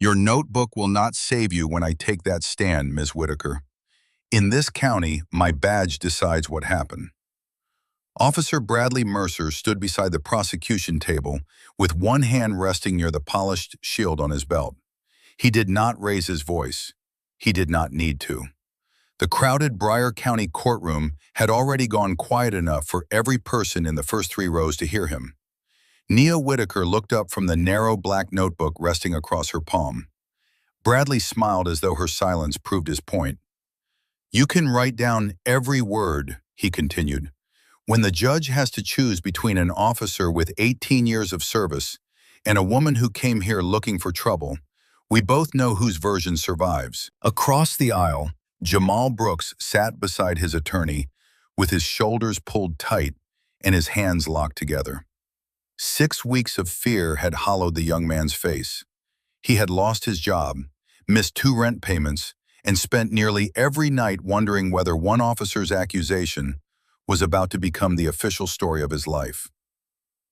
Your notebook will not save you when I take that stand, Ms. Whitaker. In this county, my badge decides what happened. Officer Bradley Mercer stood beside the prosecution table with one hand resting near the polished shield on his belt. He did not raise his voice. He did not need to. The crowded Briar County courtroom had already gone quiet enough for every person in the first 3 rows to hear him. Nia Whitaker looked up from the narrow black notebook resting across her palm. Bradley smiled as though her silence proved his point. "You can write down every word," he continued. "When the judge has to choose between an officer with 18 years of service and a woman who came here looking for trouble, we both know whose version survives." Across the aisle, Jamal Brooks sat beside his attorney with his shoulders pulled tight and his hands locked together. 6 weeks of fear had hollowed the young man's face. He had lost his job, missed 2 rent payments, and spent nearly every night wondering whether one officer's accusation was about to become the official story of his life.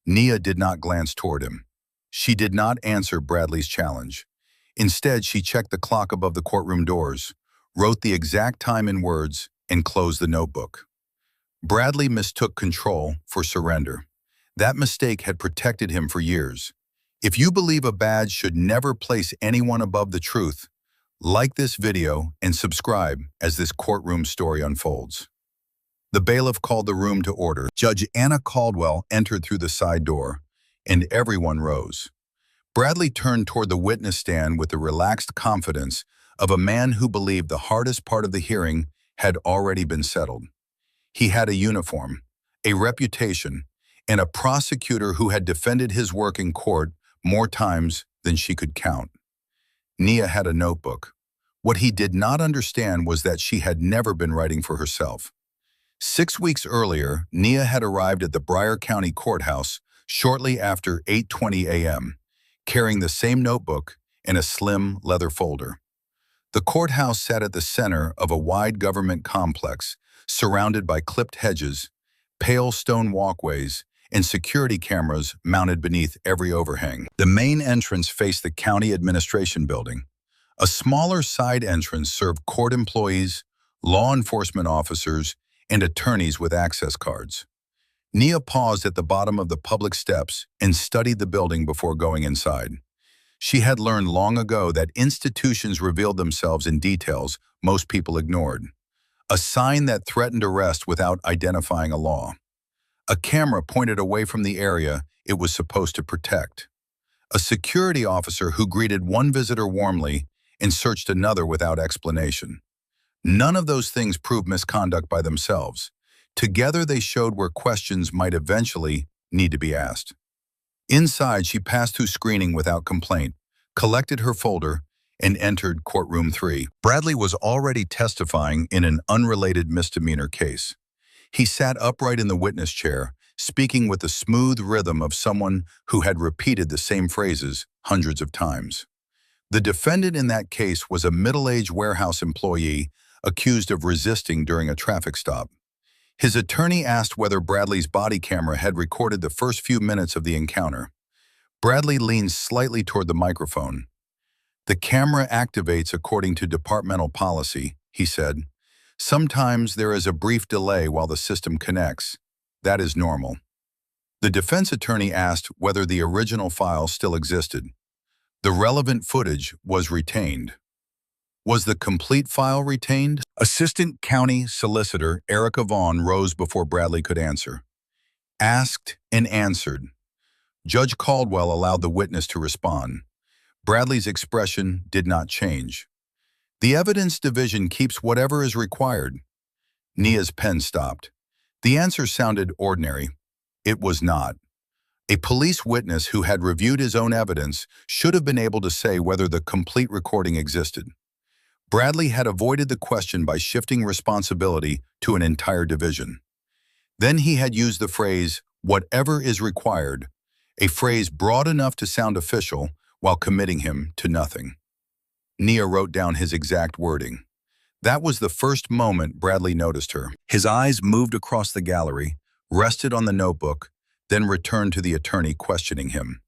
Nia did not glance toward him. She did not answer Bradley's challenge. Instead, she checked the clock above the courtroom doors, wrote the exact time in words, and closed the notebook. Bradley mistook control for surrender. That mistake had protected him for years. If you believe a badge should never place anyone above the truth, like this video and subscribe as this courtroom story unfolds. The bailiff called the room to order. Judge Anna Caldwell entered through the side door, and everyone rose. Bradley turned toward the witness stand with the relaxed confidence of a man who believed the hardest part of the hearing had already been settled. He had a uniform, a reputation, and a prosecutor who had defended his work in court more times than she could count. Nia had a notebook. What he did not understand was that she had never been writing for herself. 6 weeks earlier, Nia had arrived at the Briar County courthouse shortly after 8:20 a.m., carrying the same notebook and a slim leather folder. The courthouse sat at the center of a wide government complex, surrounded by clipped hedges, pale stone walkways, and security cameras mounted beneath every overhang. The main entrance faced the county administration building. A smaller side entrance served court employees, law enforcement officers, and attorneys with access cards. Nia paused at the bottom of the public steps and studied the building before going inside. She had learned long ago that institutions revealed themselves in details most people ignored, a sign that threatened arrest without identifying a law. A camera pointed away from the area it was supposed to protect. A security officer who greeted one visitor warmly and searched another without explanation. None of those things proved misconduct by themselves. Together they showed where questions might eventually need to be asked. Inside, she passed through screening without complaint, collected her folder, and entered courtroom 3. Bradley was already testifying in an unrelated misdemeanor case. He sat upright in the witness chair, speaking with the smooth rhythm of someone who had repeated the same phrases hundreds of times. The defendant in that case was a middle-aged warehouse employee accused of resisting during a traffic stop. His attorney asked whether Bradley's body camera had recorded the first few minutes of the encounter. Bradley leaned slightly toward the microphone. "The camera activates according to departmental policy," he said. "Sometimes there is a brief delay while the system connects. That is normal." The defense attorney asked whether the original file still existed. The relevant footage was retained. Was the complete file retained? Assistant County Solicitor Erica Vaughn rose before Bradley could answer. Asked and answered. Judge Caldwell allowed the witness to respond. Bradley's expression did not change. "The evidence division keeps whatever is required." Nia's pen stopped. The answer sounded ordinary. It was not. A police witness who had reviewed his own evidence should have been able to say whether the complete recording existed. Bradley had avoided the question by shifting responsibility to an entire division. Then he had used the phrase, "whatever is required," a phrase broad enough to sound official while committing him to nothing. Nia wrote down his exact wording. That was the first moment Bradley noticed her. His eyes moved across the gallery, rested on the notebook, then returned to the attorney questioning him.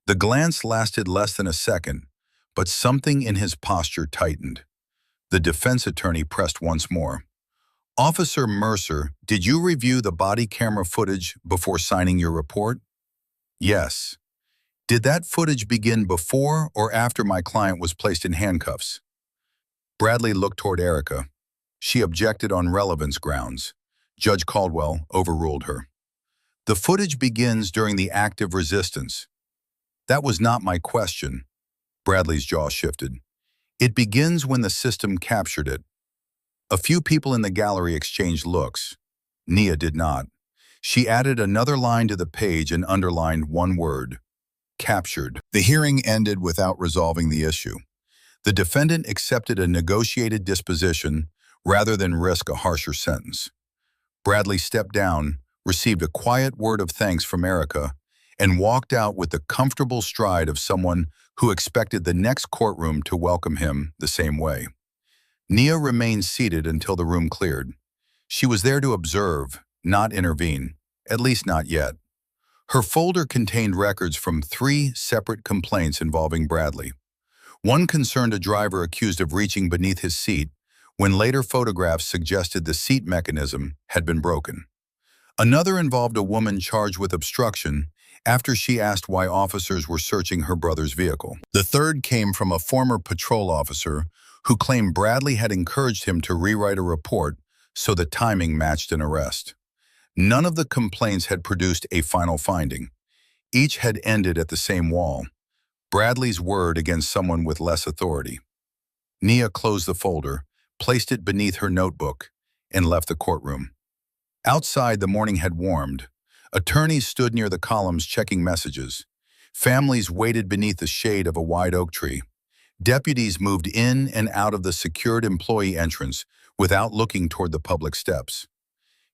The glance lasted less than a second, but something in his posture tightened. The defense attorney pressed once more. Officer Mercer, did you review the body camera footage before signing your report? Yes. Did that footage begin before or after my client was placed in handcuffs? Bradley looked toward Erica. She objected on relevance grounds. Judge Caldwell overruled her. The footage begins during the act of resistance. That was not my question. Bradley's jaw shifted. It begins when the system captured it. A few people in the gallery exchanged looks. Nia did not. She added another line to the page and underlined one word: captured. The hearing ended without resolving the issue. The defendant accepted a negotiated disposition rather than risk a harsher sentence. Bradley stepped down, received a quiet word of thanks from Erica, and walked out with the comfortable stride of someone who expected the next courtroom to welcome him the same way. Nia remained seated until the room cleared. She was there to observe, not intervene, at least not yet. Her folder contained records from 3 separate complaints involving Bradley. One concerned a driver accused of reaching beneath his seat when later photographs suggested the seat mechanism had been broken. Another involved a woman charged with obstruction after she asked why officers were searching her brother's vehicle. The third came from a former patrol officer who claimed Bradley had encouraged him to rewrite a report so the timing matched an arrest. None of the complaints had produced a final finding. Each had ended at the same wall: Bradley's word against someone with less authority. Nia closed the folder, placed it beneath her notebook, and left the courtroom. Outside, the morning had warmed. Attorneys stood near the columns checking messages. Families waited beneath the shade of a wide oak tree. Deputies moved in and out of the secured employee entrance without looking toward the public steps.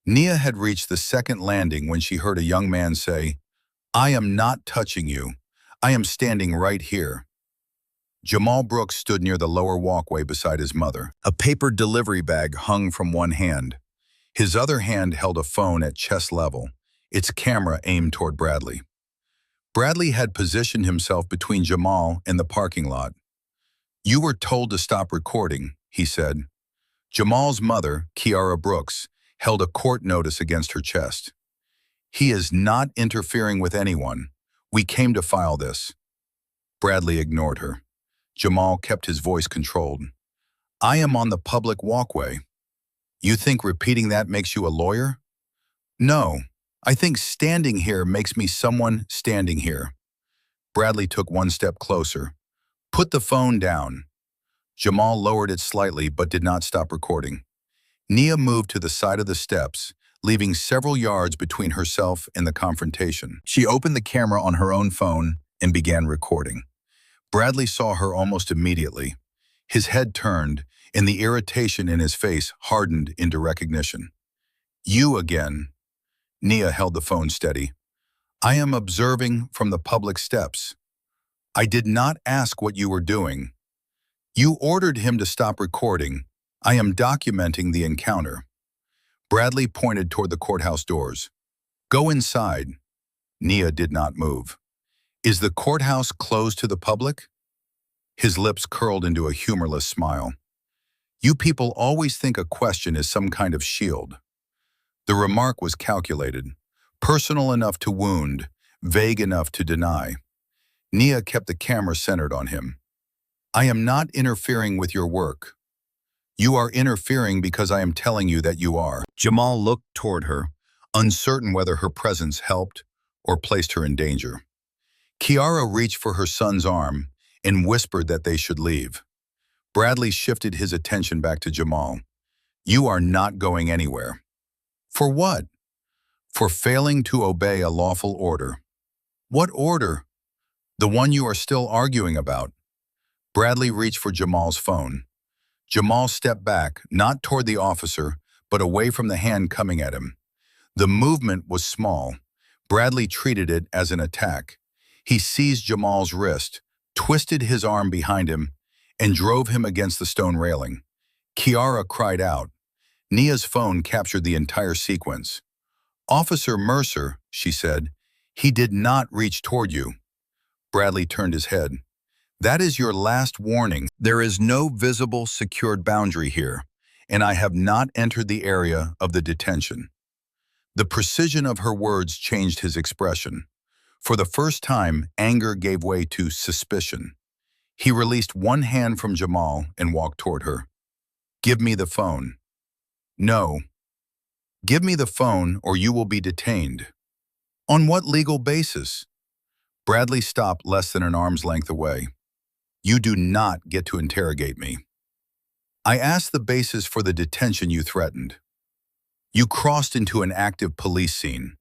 Nia had reached the second landing when she heard a young man say, "I am not touching you. I am standing right here." Jamal Brooks stood near the lower walkway beside his mother. A paper delivery bag hung from one hand. His other hand held a phone at chest level, its camera aimed toward Bradley. Bradley had positioned himself between Jamal and the parking lot. "You were told to stop recording," he said. Jamal's mother, Kiara Brooks, held a court notice against her chest. "He is not interfering with anyone. We came to file this." Bradley ignored her. Jamal kept his voice controlled. "I am on the public walkway. You think repeating that makes you a lawyer?" "No, I think standing here makes me someone standing here." Bradley took one step closer. "Put the phone down." Jamal lowered it slightly but did not stop recording. Nia moved to the side of the steps, leaving several yards between herself and the confrontation. She opened the camera on her own phone and began recording. Bradley saw her almost immediately. His head turned, and the irritation in his face hardened into recognition. "You again." Nia held the phone steady. "I am observing from the public steps. I did not ask what you were doing. You ordered him to stop recording. I am documenting the encounter." Bradley pointed toward the courthouse doors. "Go inside." Nia did not move. "Is the courthouse closed to the public?" His lips curled into a humorless smile. "You people always think a question is some kind of shield." The remark was calculated, personal enough to wound, vague enough to deny. Nia kept the camera centered on him. "I am not interfering with your work. You are interfering because I am telling you that you are." Jamal looked toward her, uncertain whether her presence helped or placed her in danger. Kiara reached for her son's arm and whispered that they should leave. Bradley shifted his attention back to Jamal. "You are not going anywhere." "For what?" "For failing to obey a lawful order." "What order?" "The one you are still arguing about." Bradley reached for Jamal's phone. Jamal stepped back, not toward the officer, but away from the hand coming at him. The movement was small. Bradley treated it as an attack. He seized Jamal's wrist, twisted his arm behind him, and drove him against the stone railing. Kiara cried out. Nia's phone captured the entire sequence. "Officer Mercer," she said, "he did not reach toward you." Bradley turned his head. That is your last warning. There is no visible secured boundary here, and I have not entered the area of the detention. The precision of her words changed his expression. For the first time, anger gave way to suspicion. He released one hand from Jamal and walked toward her. "Give me the phone." "No." "Give me the phone or you will be detained." "On what legal basis?" Bradley stopped less than an arm's length away. "You do not get to interrogate me." "I asked the basis for the detention you threatened." "You crossed into an active police scene."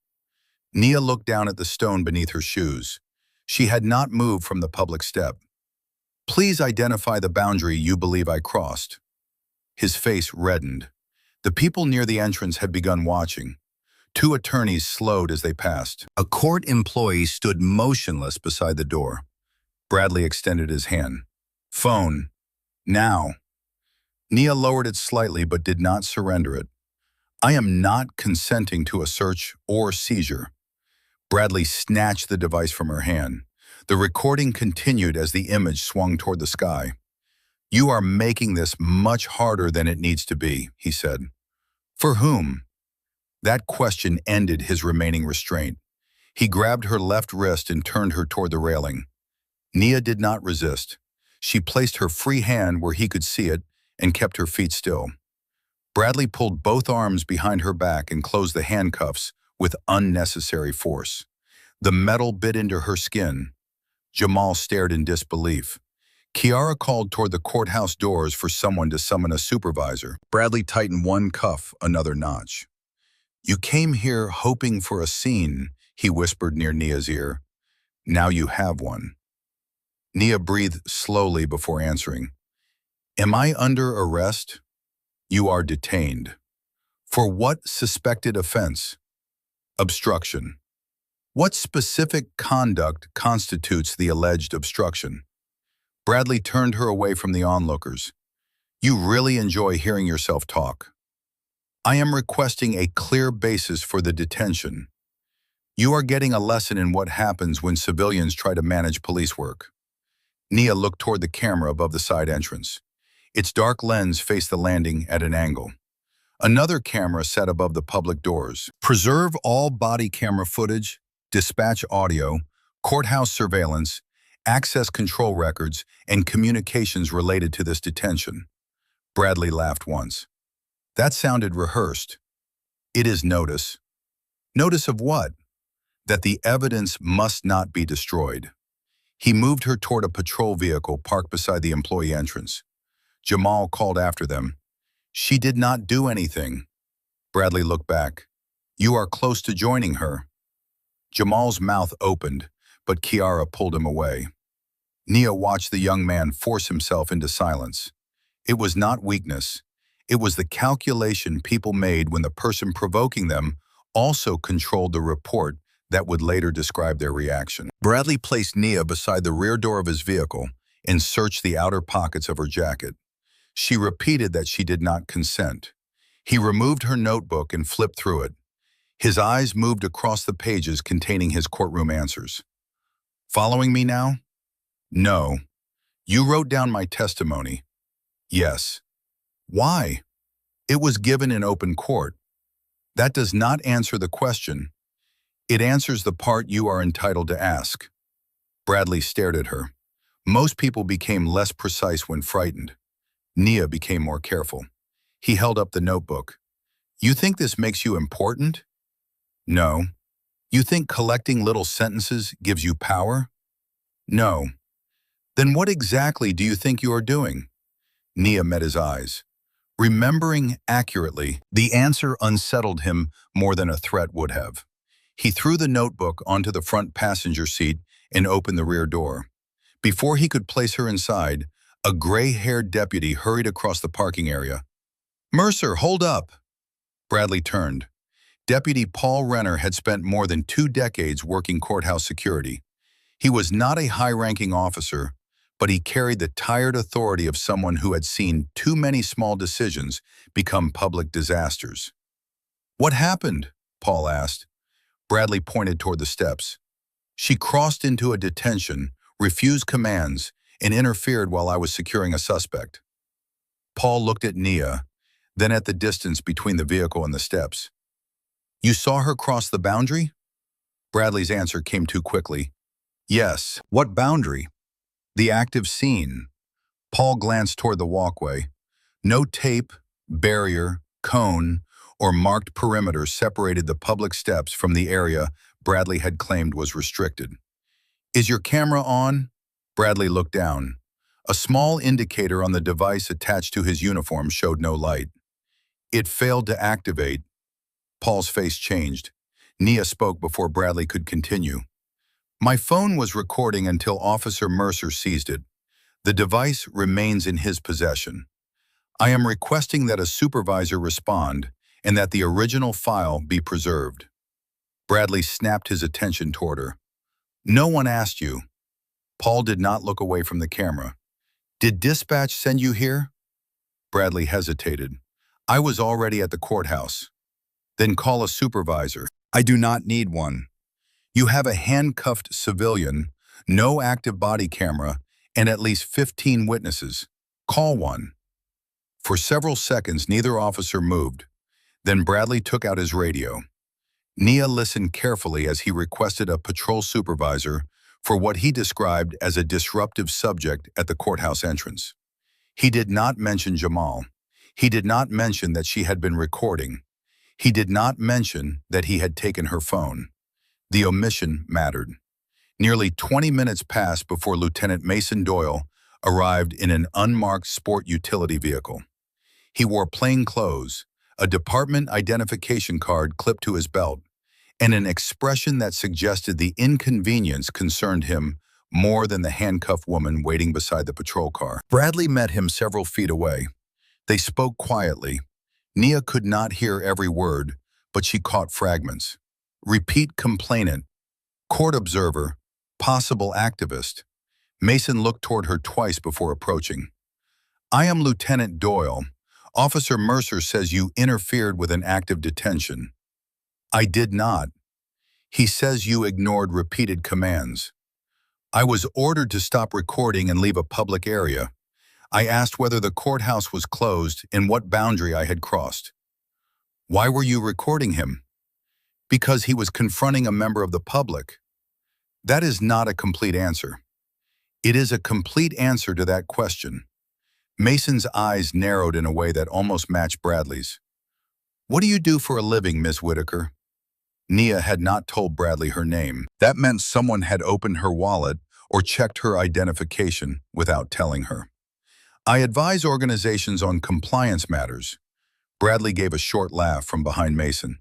Nia looked down at the stone beneath her shoes. She had not moved from the public step. "Please identify the boundary you believe I crossed." His face reddened. The people near the entrance had begun watching. Two attorneys slowed as they passed. A court employee stood motionless beside the door. Bradley extended his hand. "Phone. Now." Nia lowered it slightly but did not surrender it. "I am not consenting to a search or seizure." Bradley snatched the device from her hand. The recording continued as the image swung toward the sky. "You are making this much harder than it needs to be," he said. "For whom?" That question ended his remaining restraint. He grabbed her left wrist and turned her toward the railing. Nia did not resist. She placed her free hand where he could see it and kept her feet still. Bradley pulled both arms behind her back and closed the handcuffs with unnecessary force. The metal bit into her skin. Jamal stared in disbelief. Kiara called toward the courthouse doors for someone to summon a supervisor. Bradley tightened one cuff another notch. "You came here hoping for a scene," he whispered near Nia's ear. "Now you have one." Nia breathed slowly before answering. "Am I under arrest?" "You are detained." "For what suspected offense?" "Obstruction." "What specific conduct constitutes the alleged obstruction?" Bradley turned her away from the onlookers. "You really enjoy hearing yourself talk." "I am requesting a clear basis for the detention." "You are getting a lesson in what happens when civilians try to manage police work." Nia looked toward the camera above the side entrance. Its dark lens faced the landing at an angle. Another camera sat above the public doors. "Preserve all body camera footage, dispatch audio, courthouse surveillance, access control records, and communications related to this detention." Bradley laughed once. "That sounded rehearsed." "It is notice." "Notice of what?" "That the evidence must not be destroyed." He moved her toward a patrol vehicle parked beside the employee entrance. Jamal called after them. "She did not do anything." Bradley looked back. "You are close to joining her." Jamal's mouth opened, but Kiara pulled him away. Nia watched the young man force himself into silence. It was not weakness. It was the calculation people made when the person provoking them also controlled the report that would later describe their reaction. Bradley placed Nia beside the rear door of his vehicle and searched the outer pockets of her jacket. She repeated that she did not consent. He removed her notebook and flipped through it. His eyes moved across the pages containing his courtroom answers. "Following me now?" "No." "You wrote down my testimony?" "Yes." "Why?" "It was given in open court." "That does not answer the question." "It answers the part you are entitled to ask." Bradley stared at her. Most people became less precise when frightened. Nia became more careful. He held up the notebook. "You think this makes you important?" "No." "You think collecting little sentences gives you power?" "No." "Then what exactly do you think you are doing?" Nia met his eyes. Remembering accurately, the answer unsettled him more than a threat would have. He threw the notebook onto the front passenger seat and opened the rear door. Before he could place her inside, a gray-haired deputy hurried across the parking area. "Mercer, hold up!" Bradley turned. Deputy Paul Renner had spent more than 2 decades working courthouse security. He was not a high-ranking officer, but he carried the tired authority of someone who had seen too many small decisions become public disasters. "What happened?" Paul asked. Bradley pointed toward the steps. "She crossed into a detention, refused commands, and interfered while I was securing a suspect. Paul looked at Nia, then at the distance between the vehicle and the steps. You saw her cross the boundary? Bradley's answer came too quickly. Yes. What boundary? The active scene. Paul glanced toward the walkway. No tape, barrier, cone, or marked perimeter separated the public steps from the area Bradley had claimed was restricted. Is your camera on? Bradley looked down. A small indicator on the device attached to his uniform showed no light. It failed to activate. Paul's face changed. Nia spoke before Bradley could continue. My phone was recording until Officer Mercer seized it. The device remains in his possession. I am requesting that a supervisor respond and that the original file be preserved. Bradley snapped his attention toward her. No one asked you. Paul did not look away from the camera. Did dispatch send you here? Bradley hesitated. I was already at the courthouse. Then call a supervisor. I do not need one. You have a handcuffed civilian, no active body camera, and at least 15 witnesses. Call one. For several seconds, neither officer moved. Then Bradley took out his radio. Nia listened carefully as he requested a patrol supervisor for what he described as a disruptive subject at the courthouse entrance. He did not mention Jamal. He did not mention that she had been recording. He did not mention that he had taken her phone. The omission mattered. Nearly 20 minutes passed before Lieutenant Mason Doyle arrived in an unmarked sport utility vehicle. He wore plain clothes, a department identification card clipped to his belt, and an expression that suggested the inconvenience concerned him more than the handcuffed woman waiting beside the patrol car. Bradley met him several feet away. They spoke quietly. Nia could not hear every word, but she caught fragments. Repeat complainant, court observer, possible activist. Mason looked toward her twice before approaching. I am Lieutenant Doyle. Officer Mercer says you interfered with an active detention. I did not. He says you ignored repeated commands. I was ordered to stop recording and leave a public area. I asked whether the courthouse was closed and what boundary I had crossed. Why were you recording him? Because he was confronting a member of the public. That is not a complete answer. It is a complete answer to that question. Mason's eyes narrowed in a way that almost matched Bradley's. What do you do for a living, Miss Whitaker? Nia had not told Bradley her name. That meant someone had opened her wallet or checked her identification without telling her. I advise organizations on compliance matters. Bradley gave a short laugh from behind Mason.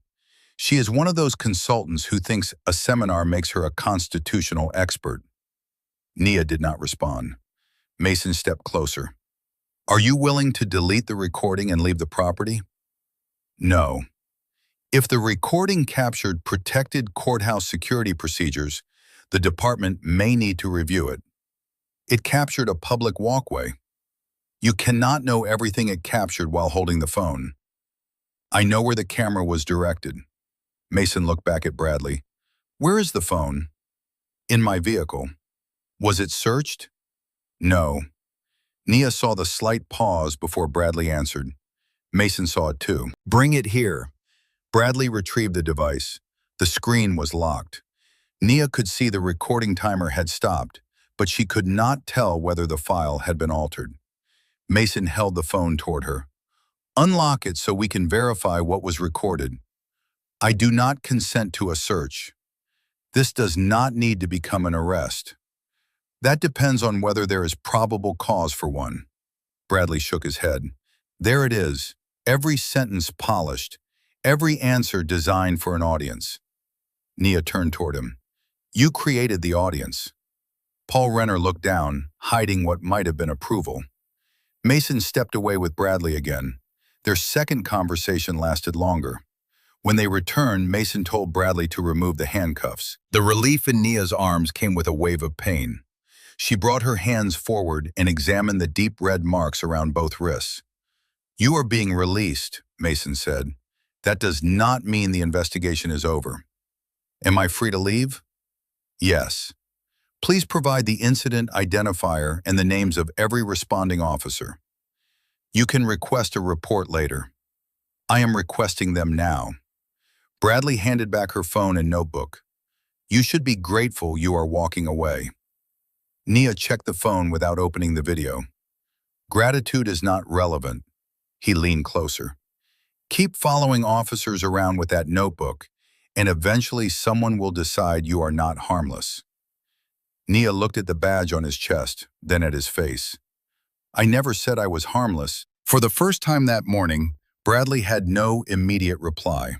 She is one of those consultants who thinks a seminar makes her a constitutional expert. Nia did not respond. Mason stepped closer. Are you willing to delete the recording and leave the property? No. If the recording captured protected courthouse security procedures, the department may need to review it. It captured a public walkway. You cannot know everything it captured while holding the phone. I know where the camera was directed. Mason looked back at Bradley. Where is the phone? In my vehicle. Was it searched? No. Nia saw the slight pause before Bradley answered. Mason saw it too. Bring it here. Bradley retrieved the device. The screen was locked. Nia could see the recording timer had stopped, but she could not tell whether the file had been altered. Mason held the phone toward her. Unlock it so we can verify what was recorded. I do not consent to a search. This does not need to become an arrest. That depends on whether there is probable cause for one. Bradley shook his head. There it is, every sentence polished, every answer designed for an audience. Nia turned toward him. You created the audience. Paul Renner looked down, hiding what might have been approval. Mason stepped away with Bradley again. Their second conversation lasted longer. When they returned, Mason told Bradley to remove the handcuffs. The relief in Nia's arms came with a wave of pain. She brought her hands forward and examined the deep red marks around both wrists. You are being released, Mason said. That does not mean the investigation is over. Am I free to leave? Yes. Please provide the incident identifier and the names of every responding officer. You can request a report later. I am requesting them now. Bradley handed back her phone and notebook. You should be grateful you are walking away. Nia checked the phone without opening the video. Gratitude is not relevant. He leaned closer. Keep following officers around with that notebook, and eventually someone will decide you are not harmless. Nia looked at the badge on his chest, then at his face. I never said I was harmless. For the first time that morning, Bradley had no immediate reply.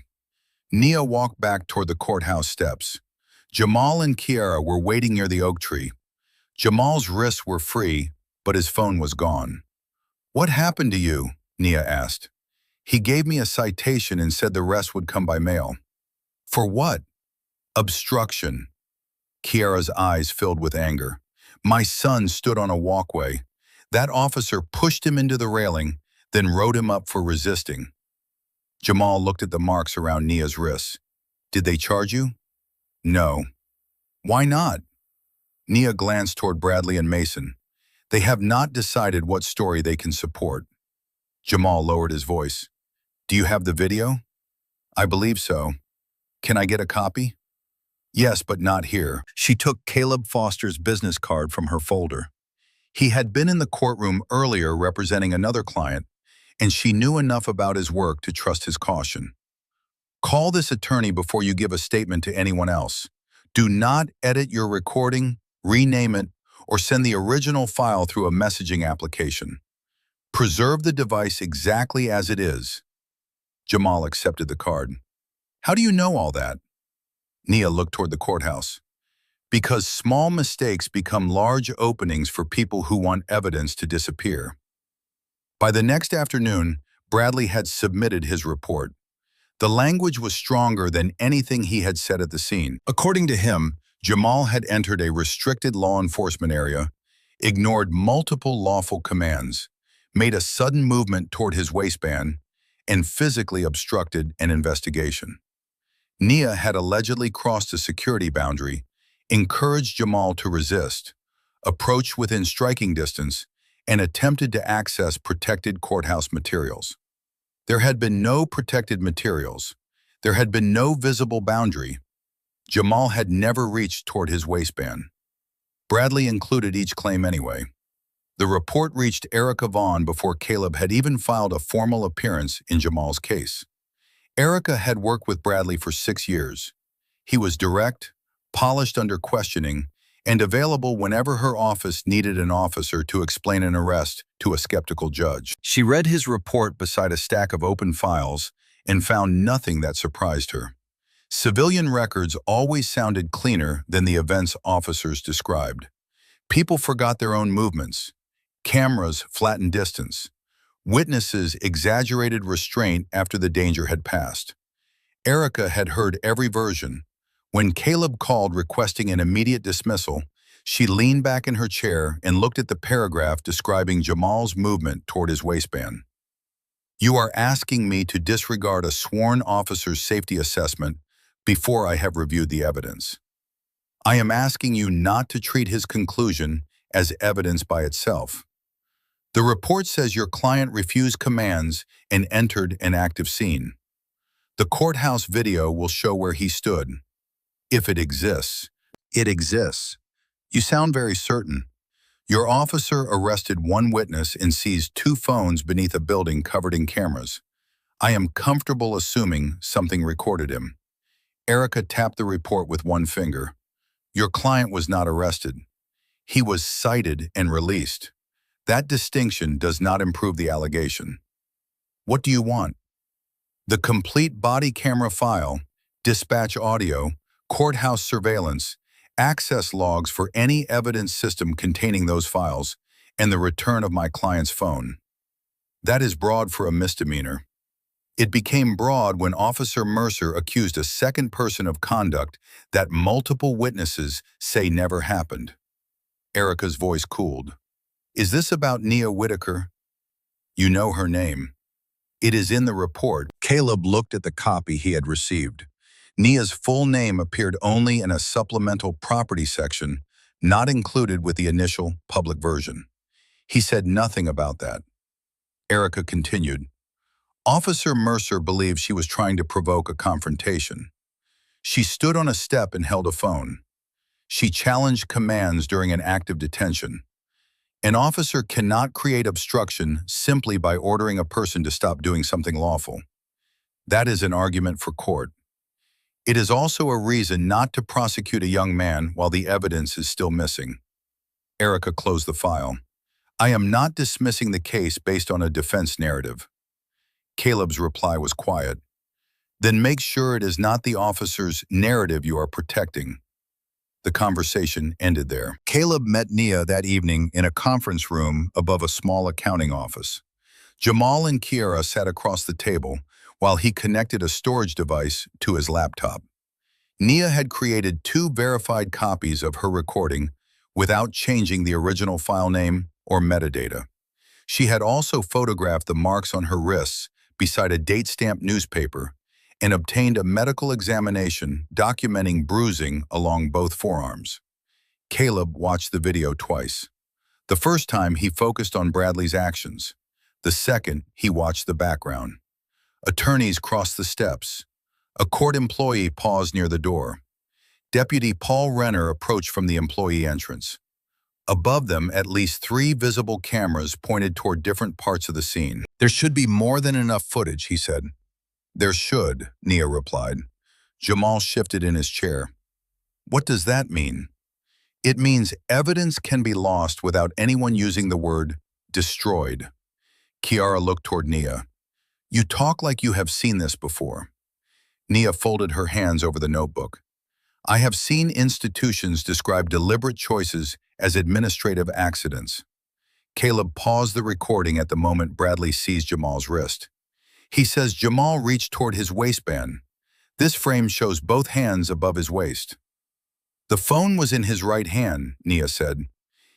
Nia walked back toward the courthouse steps. Jamal and Kiara were waiting near the oak tree. Jamal's wrists were free, but his phone was gone. What happened to you? Nia asked. He gave me a citation and said the rest would come by mail. For what? Obstruction. Kiara's eyes filled with anger. My son stood on a walkway. That officer pushed him into the railing, then wrote him up for resisting. Jamal looked at the marks around Nia's wrists. Did they charge you? No. Why not? Nia glanced toward Bradley and Mason. They have not decided what story they can support. Jamal lowered his voice. Do you have the video? I believe so. Can I get a copy? Yes, but not here. She took Caleb Foster's business card from her folder. He had been in the courtroom earlier representing another client, and she knew enough about his work to trust his caution. Call this attorney before you give a statement to anyone else. Do not edit your recording, rename it, or send the original file through a messaging application. Preserve the device exactly as it is. Jamal accepted the card. How do you know all that? Nia looked toward the courthouse. Because small mistakes become large openings for people who want evidence to disappear. By the next afternoon, Bradley had submitted his report. The language was stronger than anything he had said at the scene. According to him, Jamal had entered a restricted law enforcement area, ignored multiple lawful commands, made a sudden movement toward his waistband, and physically obstructed an investigation. Nia had allegedly crossed a security boundary, encouraged Jamal to resist, approached within striking distance, and attempted to access protected courthouse materials. There had been no protected materials. There had been no visible boundary. Jamal had never reached toward his waistband. Bradley included each claim anyway. The report reached Erica Vaughn before Caleb had even filed a formal appearance in Jamal's case. Erica had worked with Bradley for 6 years. He was direct, polished under questioning, and available whenever her office needed an officer to explain an arrest to a skeptical judge. She read his report beside a stack of open files and found nothing that surprised her. Civilian records always sounded cleaner than the events officers described. People forgot their own movements. Cameras flattened distance. Witnesses exaggerated restraint after the danger had passed. Erica had heard every version. When Caleb called requesting an immediate dismissal, she leaned back in her chair and looked at the paragraph describing Jamal's movement toward his waistband. You are asking me to disregard a sworn officer's safety assessment before I have reviewed the evidence. I am asking you not to treat his conclusion as evidence by itself. The report says your client refused commands and entered an active scene. The courthouse video will show where he stood. If it exists. It exists. You sound very certain. Your officer arrested one witness and seized 2 phones beneath a building covered in cameras. I am comfortable assuming something recorded him. Erica tapped the report with one finger. Your client was not arrested. He was cited and released. That distinction does not improve the allegation. What do you want? The complete body camera file, dispatch audio, courthouse surveillance, access logs for any evidence system containing those files, and the return of my client's phone. That is broad for a misdemeanor. It became broad when Officer Mercer accused a second person of conduct that multiple witnesses say never happened. Erica's voice cooled. Is this about Nia Whitaker? You know her name. It is in the report. Caleb looked at the copy he had received. Nia's full name appeared only in a supplemental property section, not included with the initial public version. He said nothing about that. Erica continued. Officer Mercer believed she was trying to provoke a confrontation. She stood on a step and held a phone. She challenged commands during an active detention. An officer cannot create obstruction simply by ordering a person to stop doing something lawful. That is an argument for court. It is also a reason not to prosecute a young man while the evidence is still missing. Erica closed the file. I am not dismissing the case based on a defense narrative. Caleb's reply was quiet. Then make sure it is not the officer's narrative you are protecting. The conversation ended there. Caleb met Nia that evening in a conference room above a small accounting office. Jamal and Kiara sat across the table while he connected a storage device to his laptop. Nia had created 2 verified copies of her recording without changing the original file name or metadata. She had also photographed the marks on her wrists beside a date-stamped newspaper and obtained a medical examination documenting bruising along both forearms. Caleb watched the video twice. The first time he focused on Bradley's actions. The second, he watched the background. Attorneys crossed the steps. A court employee paused near the door. Deputy Paul Renner approached from the employee entrance. Above them, at least 3 visible cameras pointed toward different parts of the scene. There should be more than enough footage, he said. There should, Nia replied. Jamal shifted in his chair. What does that mean? It means evidence can be lost without anyone using the word destroyed. Kiara looked toward Nia. You talk like you have seen this before. Nia folded her hands over the notebook. I have seen institutions describe deliberate choices as administrative accidents. Caleb paused the recording at the moment Bradley seized Jamal's wrist. He says Jamal reached toward his waistband. This frame shows both hands above his waist. The phone was in his right hand, Nia said.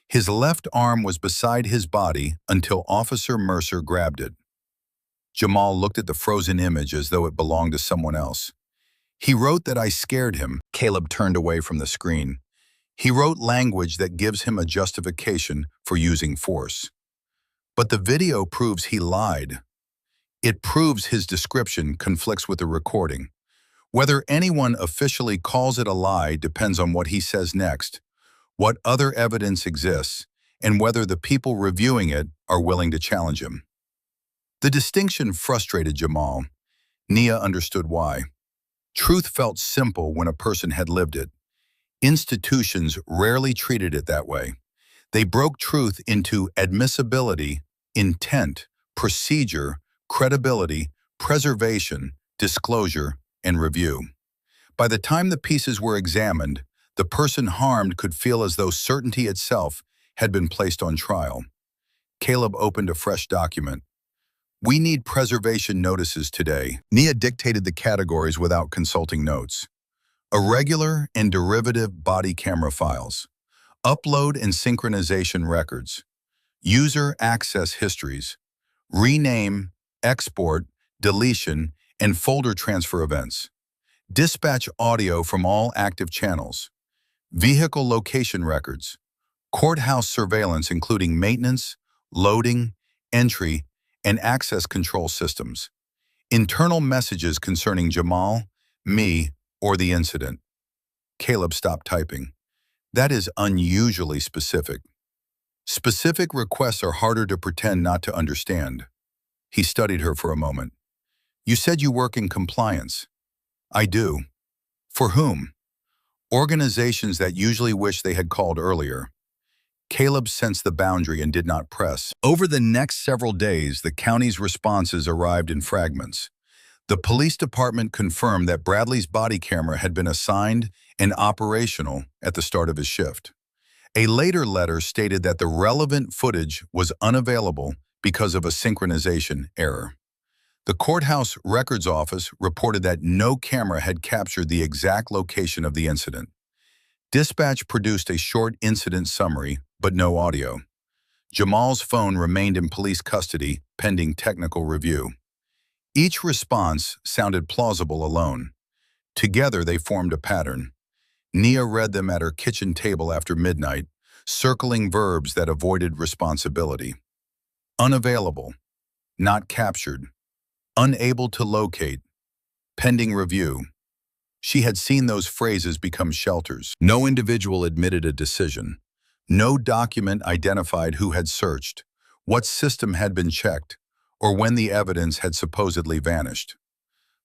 His left arm was beside his body until Officer Mercer grabbed it. Jamal looked at the frozen image as though it belonged to someone else. He wrote that I scared him. Caleb turned away from the screen. He wrote language that gives him a justification for using force. But the video proves he lied. It proves his description conflicts with the recording. Whether anyone officially calls it a lie depends on what he says next, what other evidence exists, and whether the people reviewing it are willing to challenge him. The distinction frustrated Jamal. Nia understood why. Truth felt simple when a person had lived it. Institutions rarely treated it that way. They broke truth into admissibility, intent, procedure, credibility, preservation, disclosure, and review. By the time the pieces were examined, the person harmed could feel as though certainty itself had been placed on trial. Caleb opened a fresh document. We need preservation notices today. Nia dictated the categories without consulting notes. Irregular and derivative body camera files. Upload and synchronization records. User access histories. Rename, export, deletion, and folder transfer events. Dispatch audio from all active channels. Vehicle location records. Courthouse surveillance including maintenance, loading, entry, and access control systems. Internal messages concerning Jamal, me, or the incident. Caleb stopped typing. That is unusually specific. Specific requests are harder to pretend not to understand. He studied her for a moment. You said you work in compliance. I do. For whom? Organizations that usually wish they had called earlier. Caleb sensed the boundary and did not press. Over the next several days, the county's responses arrived in fragments. The police department confirmed that Bradley's body camera had been assigned and operational at the start of his shift. A later letter stated that the relevant footage was unavailable because of a synchronization error. The courthouse records office reported that no camera had captured the exact location of the incident. Dispatch produced a short incident summary, but no audio. Jamal's phone remained in police custody pending technical review. Each response sounded plausible alone. Together they formed a pattern. Nia read them at her kitchen table after midnight, circling verbs that avoided responsibility. Unavailable, not captured, unable to locate, pending review. She had seen those phrases become shelters. No individual admitted a decision. No document identified who had searched, what system had been checked, or when the evidence had supposedly vanished.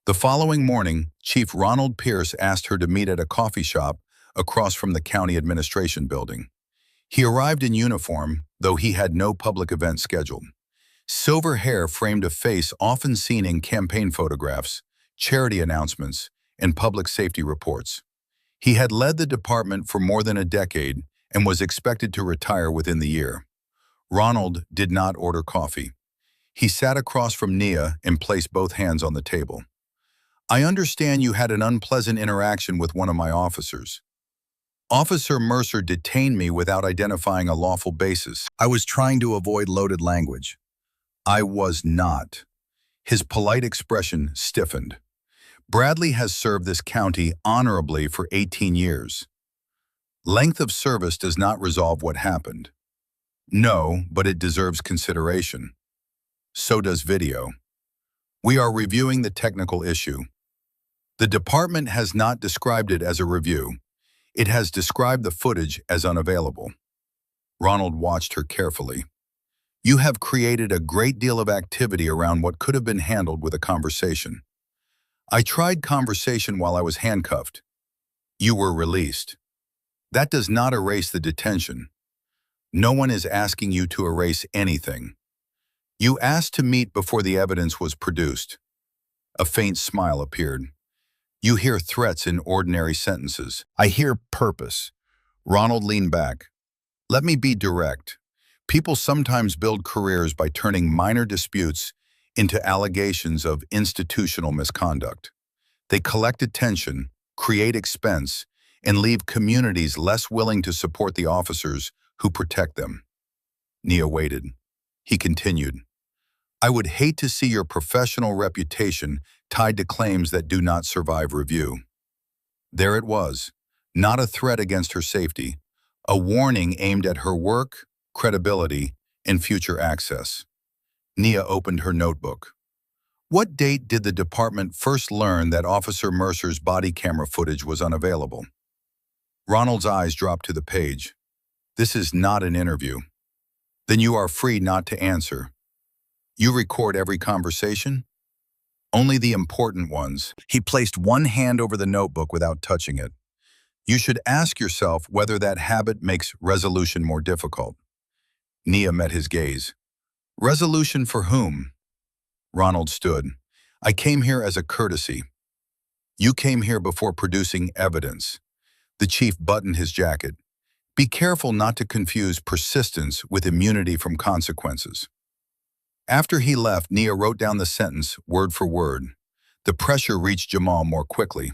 The following morning, Chief Ronald Pierce asked her to meet at a coffee shop across from the county administration building. He arrived in uniform, though he had no public event scheduled. Silver hair framed a face often seen in campaign photographs, charity announcements, and public safety reports. He had led the department for more than a decade and was expected to retire within the year. Ronald did not order coffee. He sat across from Nia and placed both hands on the table. "I understand you had an unpleasant interaction with one of my officers. Officer Mercer detained me without identifying a lawful basis. I was trying to avoid loaded language." "I was not." His polite expression stiffened. "Bradley has served this county honorably for 18 years. Length of service does not resolve what happened." "No, but it deserves consideration." "So does video. We are reviewing the technical issue." "The department has not described it as a review. It has described the footage as unavailable." Ronald watched her carefully. "You have created a great deal of activity around what could have been handled with a conversation. I tried conversation while I was handcuffed. You were released. That does not erase the detention. No one is asking you to erase anything. You asked to meet before the evidence was produced." A faint smile appeared. "You hear threats in ordinary sentences. I hear purpose." Ronald leaned back. "Let me be direct. People sometimes build careers by turning minor disputes into allegations of institutional misconduct. They collect attention, create expense, and leave communities less willing to support the officers who protect them." Nia waited. He continued, "I would hate to see your professional reputation tied to claims that do not survive review." There it was, not a threat against her safety, a warning aimed at her work, credibility, and future access. Nia opened her notebook. "What date did the department first learn that Officer Mercer's body camera footage was unavailable?" Ronald's eyes dropped to the page. "This is not an interview." "Then you are free not to answer." "You record every conversation?" "Only the important ones." He placed one hand over the notebook without touching it. "You should ask yourself whether that habit makes resolution more difficult." Nia met his gaze. "Resolution for whom?" Ronald stood. "I came here as a courtesy." "You came here before producing evidence." The chief buttoned his jacket. "Be careful not to confuse persistence with immunity from consequences." After he left, Nia wrote down the sentence word for word. The pressure reached Jamal more quickly.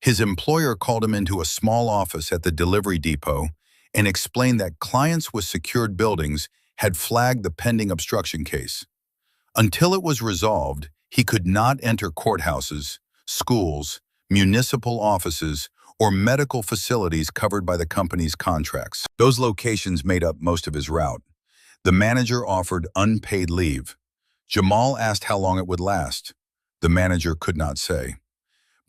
His employer called him into a small office at the delivery depot and explained that clients with secured buildings had flagged the pending obstruction case. Until it was resolved, he could not enter courthouses, schools, municipal offices, or medical facilities covered by the company's contracts. Those locations made up most of his route. The manager offered unpaid leave. Jamal asked how long it would last. The manager could not say.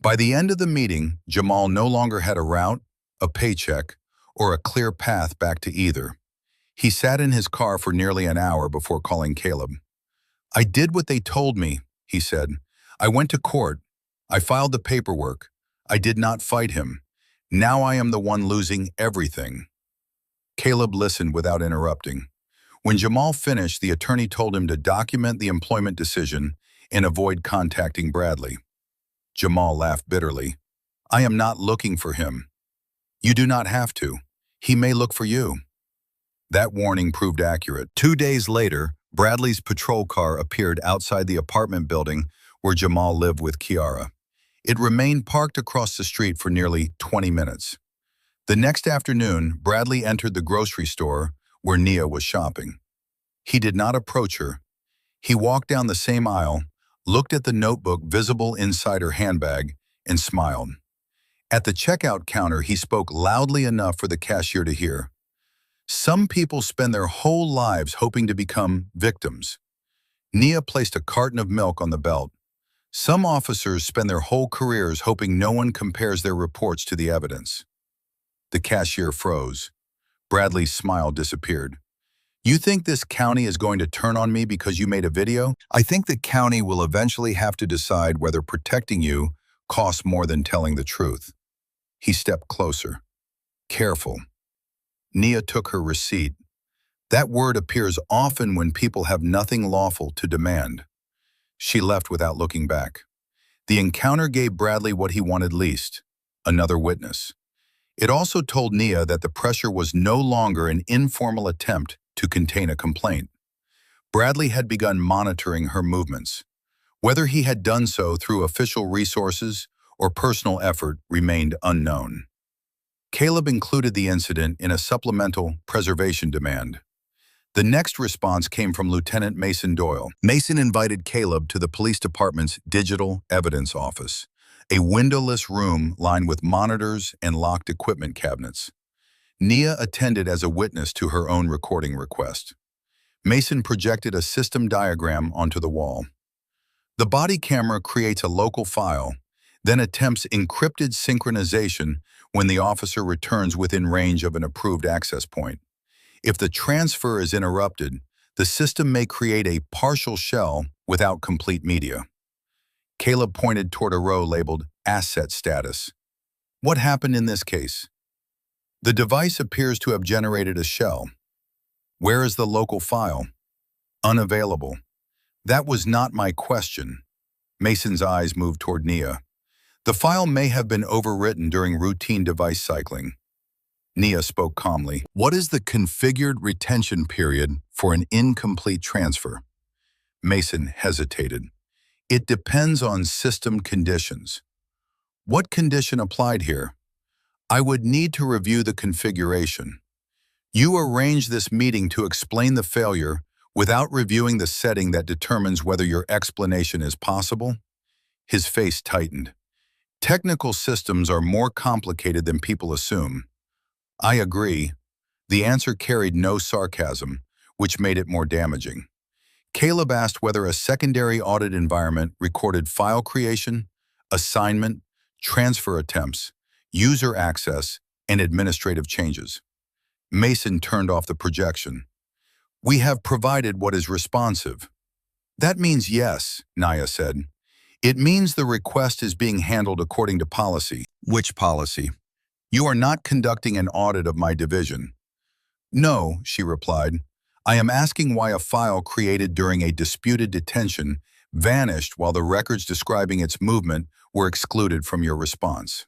By the end of the meeting, Jamal no longer had a route, a paycheck, or a clear path back to either. He sat in his car for nearly an hour before calling Caleb. "I did what they told me," he said. "I went to court. I filed the paperwork. I did not fight him. Now I am the one losing everything." Caleb listened without interrupting. When Jamal finished, the attorney told him to document the employment decision and avoid contacting Bradley. Jamal laughed bitterly. "I am not looking for him." "You do not have to. He may look for you." That warning proved accurate. 2 days later, Bradley's patrol car appeared outside the apartment building where Jamal lived with Kiara. It remained parked across the street for nearly 20 minutes. The next afternoon, Bradley entered the grocery store where Nia was shopping. He did not approach her. He walked down the same aisle, looked at the notebook visible inside her handbag, and smiled. At the checkout counter, he spoke loudly enough for the cashier to hear. Some people spend their whole lives hoping to become victims. Nia placed a carton of milk on the belt. Some officers spend their whole careers hoping no one compares their reports to the evidence. The cashier froze. Bradley's smile disappeared. You think this county is going to turn on me because you made a video? I think the county will eventually have to decide whether protecting you costs more than telling the truth. He stepped closer. Careful. Nia took her receipt. That word appears often when people have nothing lawful to demand. She left without looking back. The encounter gave Bradley what he wanted least, another witness. It also told Nia that the pressure was no longer an informal attempt to contain a complaint. Bradley had begun monitoring her movements. Whether he had done so through official resources or personal effort remained unknown. Caleb included the incident in a supplemental preservation demand. The next response came from Lieutenant Mason Doyle. Mason invited Caleb to the police department's digital evidence office, a windowless room lined with monitors and locked equipment cabinets. Nia attended as a witness to her own recording request. Mason projected a system diagram onto the wall. The body camera creates a local file, then attempts encrypted synchronization when the officer returns within range of an approved access point. If the transfer is interrupted, the system may create a partial shell without complete media. Caleb pointed toward a row labeled Asset Status. What happened in this case? The device appears to have generated a shell. Where is the local file? Unavailable. That was not my question. Mason's eyes moved toward Nia. The file may have been overwritten during routine device cycling. Nia spoke calmly. What is the configured retention period for an incomplete transfer? Mason hesitated. It depends on system conditions. What condition applied here? I would need to review the configuration. You arranged this meeting to explain the failure without reviewing the setting that determines whether your explanation is possible? His face tightened. Technical systems are more complicated than people assume. I agree. The answer carried no sarcasm, which made it more damaging. Caleb asked whether a secondary audit environment recorded file creation, assignment, transfer attempts, user access, and administrative changes. Mason turned off the projection. We have provided what is responsive. That means yes, Nia said. It means the request is being handled according to policy. Which policy? You are not conducting an audit of my division. No, she replied. I am asking why a file created during a disputed detention vanished while the records describing its movement were excluded from your response.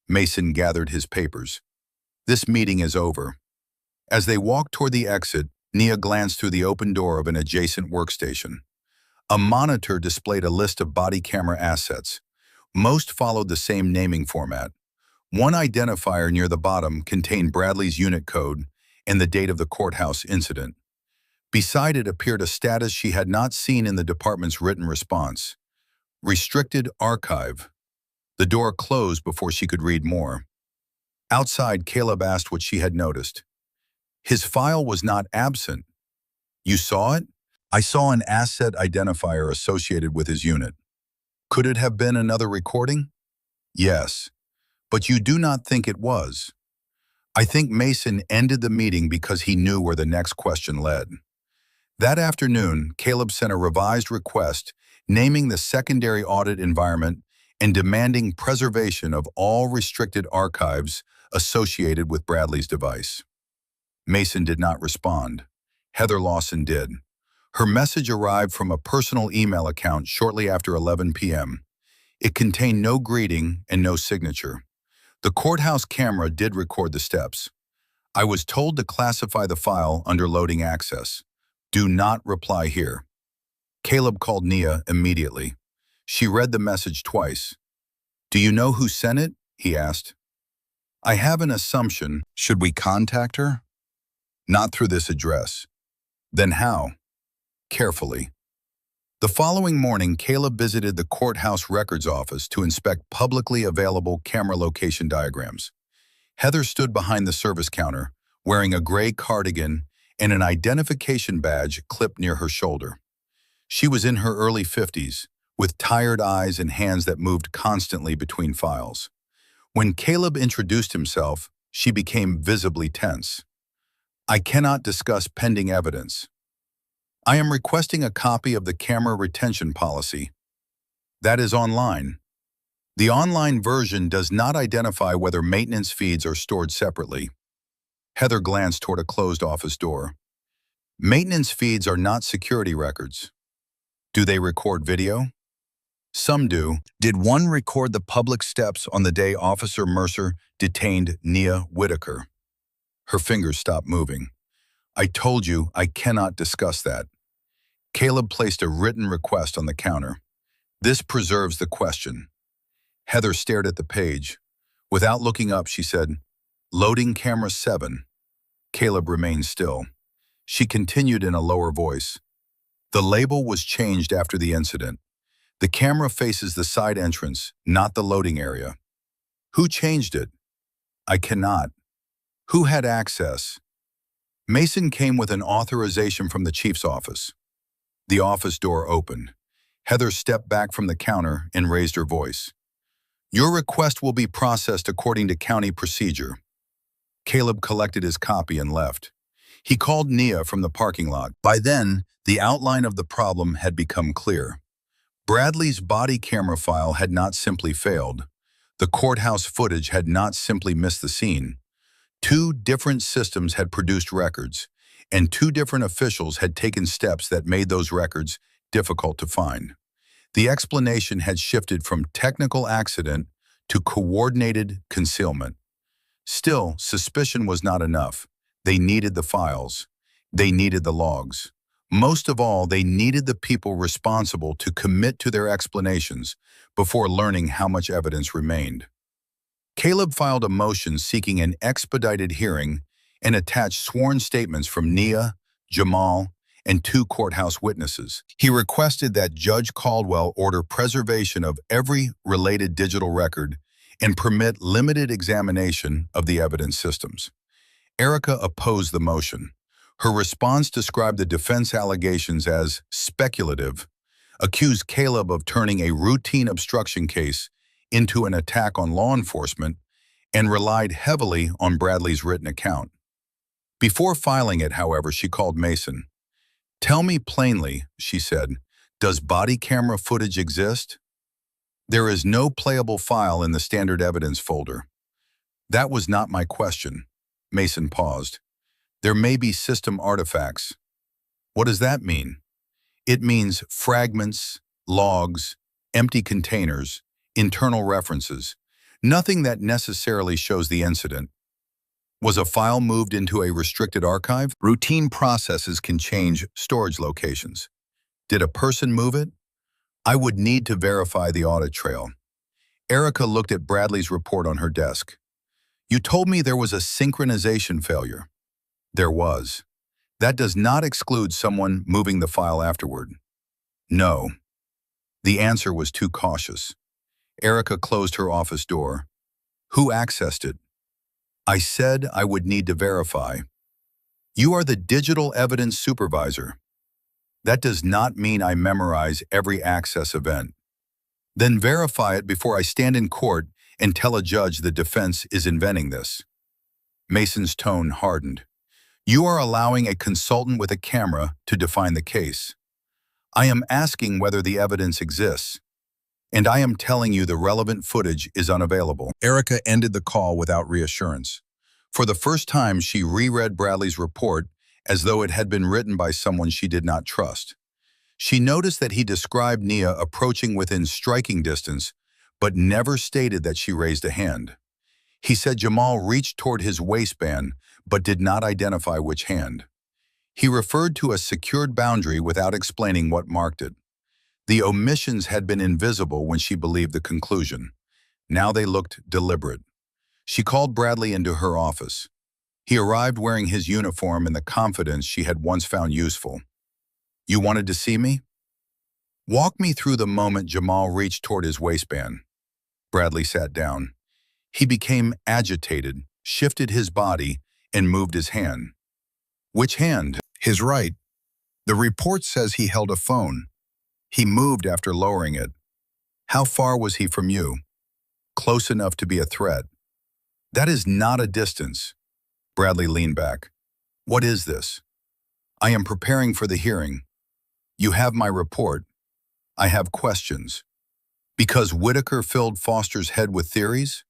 Mason gathered his papers. This meeting is over. As they walked toward the exit, Nia glanced through the open door of an adjacent workstation. A monitor displayed a list of body camera assets. Most followed the same naming format. One identifier near the bottom contained Bradley's unit code and the date of the courthouse incident. Beside it appeared a status she had not seen in the department's written response. Restricted Archive. The door closed before she could read more. Outside, Caleb asked what she had noticed. His file was not absent. You saw it? I saw an asset identifier associated with his unit. Could it have been another recording? Yes. But you do not think it was. I think Mason ended the meeting because he knew where the next question led. That afternoon, Caleb sent a revised request naming the secondary audit environment and demanding preservation of all restricted archives associated with Bradley's device. Mason did not respond. Heather Lawson did. Her message arrived from a personal email account shortly after 11 p.m. It contained no greeting and no signature. The courthouse camera did record the steps. I was told to classify the file under loading access. Do not reply here. Caleb called Nia immediately. She read the message twice. Do you know who sent it? He asked. I have an assumption. Should we contact her? Not through this address. Then how? Carefully. The following morning, Caleb visited the courthouse records office to inspect publicly available camera location diagrams. Heather stood behind the service counter, wearing a gray cardigan and an identification badge clipped near her shoulder. She was in her early 50s, with tired eyes and hands that moved constantly between files. When Caleb introduced himself, she became visibly tense. "I cannot discuss pending evidence. I am requesting a copy of the camera retention policy. That is online. The online version does not identify whether maintenance feeds are stored separately." Heather glanced toward a closed office door. "Maintenance feeds are not security records. Do they record video?" "Some do." "Did one record the public steps on the day Officer Mercer detained Nia Whitaker?" Her fingers stopped moving. "I told you I cannot discuss that." Caleb placed a written request on the counter. "This preserves the question." Heather stared at the page. Without looking up, she said, "Loading camera 7. Caleb remained still. She continued in a lower voice. "The label was changed after the incident. The camera faces the side entrance, not the loading area." "Who changed it?" "I cannot." "Who had access?" "Mason came with an authorization from the chief's office." The office door opened. Heather stepped back from the counter and raised her voice. "Your request will be processed according to county procedure." Caleb collected his copy and left. He called Nia from the parking lot. By then, the outline of the problem had become clear. Bradley's body camera file had not simply failed. The courthouse footage had not simply missed the scene. Two different systems had produced records, and two different officials had taken steps that made those records difficult to find. The explanation had shifted from technical accident to coordinated concealment. Still, suspicion was not enough. They needed the files. They needed the logs. Most of all, they needed the people responsible to commit to their explanations before learning how much evidence remained. Caleb filed a motion seeking an expedited hearing and attached sworn statements from Nia, Jamal, and two courthouse witnesses. He requested that Judge Caldwell order preservation of every related digital record and permit limited examination of the evidence systems. Erica opposed the motion. Her response described the defense allegations as speculative, accused Caleb of turning a routine obstruction case into an attack on law enforcement, and relied heavily on Bradley's written account. Before filing it, however, she called Mason. "Tell me plainly," she said, "does body camera footage exist?" "There is no playable file in the standard evidence folder." "That was not my question." Mason paused. "There may be system artifacts." "What does that mean?" "It means fragments, logs, empty containers, internal references, nothing that necessarily shows the incident." "Was a file moved into a restricted archive?" "Routine processes can change storage locations." "Did a person move it?" "I would need to verify the audit trail." Erica looked at Bradley's report on her desk. "You told me there was a synchronization failure." "There was. That does not exclude someone moving the file afterward." "No." The answer was too cautious. Erica closed her office door. "Who accessed it?" "I said I would need to verify." "You are the digital evidence supervisor." "That does not mean I memorize every access event." "Then verify it before I stand in court and tell a judge the defense is inventing this." Mason's tone hardened. "You are allowing a consultant with a camera to define the case. I am asking whether the evidence exists, and I am telling you the relevant footage is unavailable." Erica ended the call without reassurance. For the first time, she reread Bradley's report as though it had been written by someone she did not trust. She noticed that he described Nia approaching within striking distance, but never stated that she raised a hand. He said Jamal reached toward his waistband, but did not identify which hand. He referred to a secured boundary without explaining what marked it. The omissions had been invisible when she believed the conclusion. Now they looked deliberate. She called Bradley into her office. He arrived wearing his uniform and the confidence she had once found useful. "You wanted to see me?" Walk me through the moment Jamal reached toward his waistband. Bradley sat down. He became agitated, shifted his body, and moved his hand. Which hand? His right. The report says he held a phone. He moved after lowering it. How far was he from you? Close enough to be a threat. That is not a distance. Bradley leaned back. What is this? I am preparing for the hearing. You have my report. I have questions. Because Whitaker filled Foster's head with theories?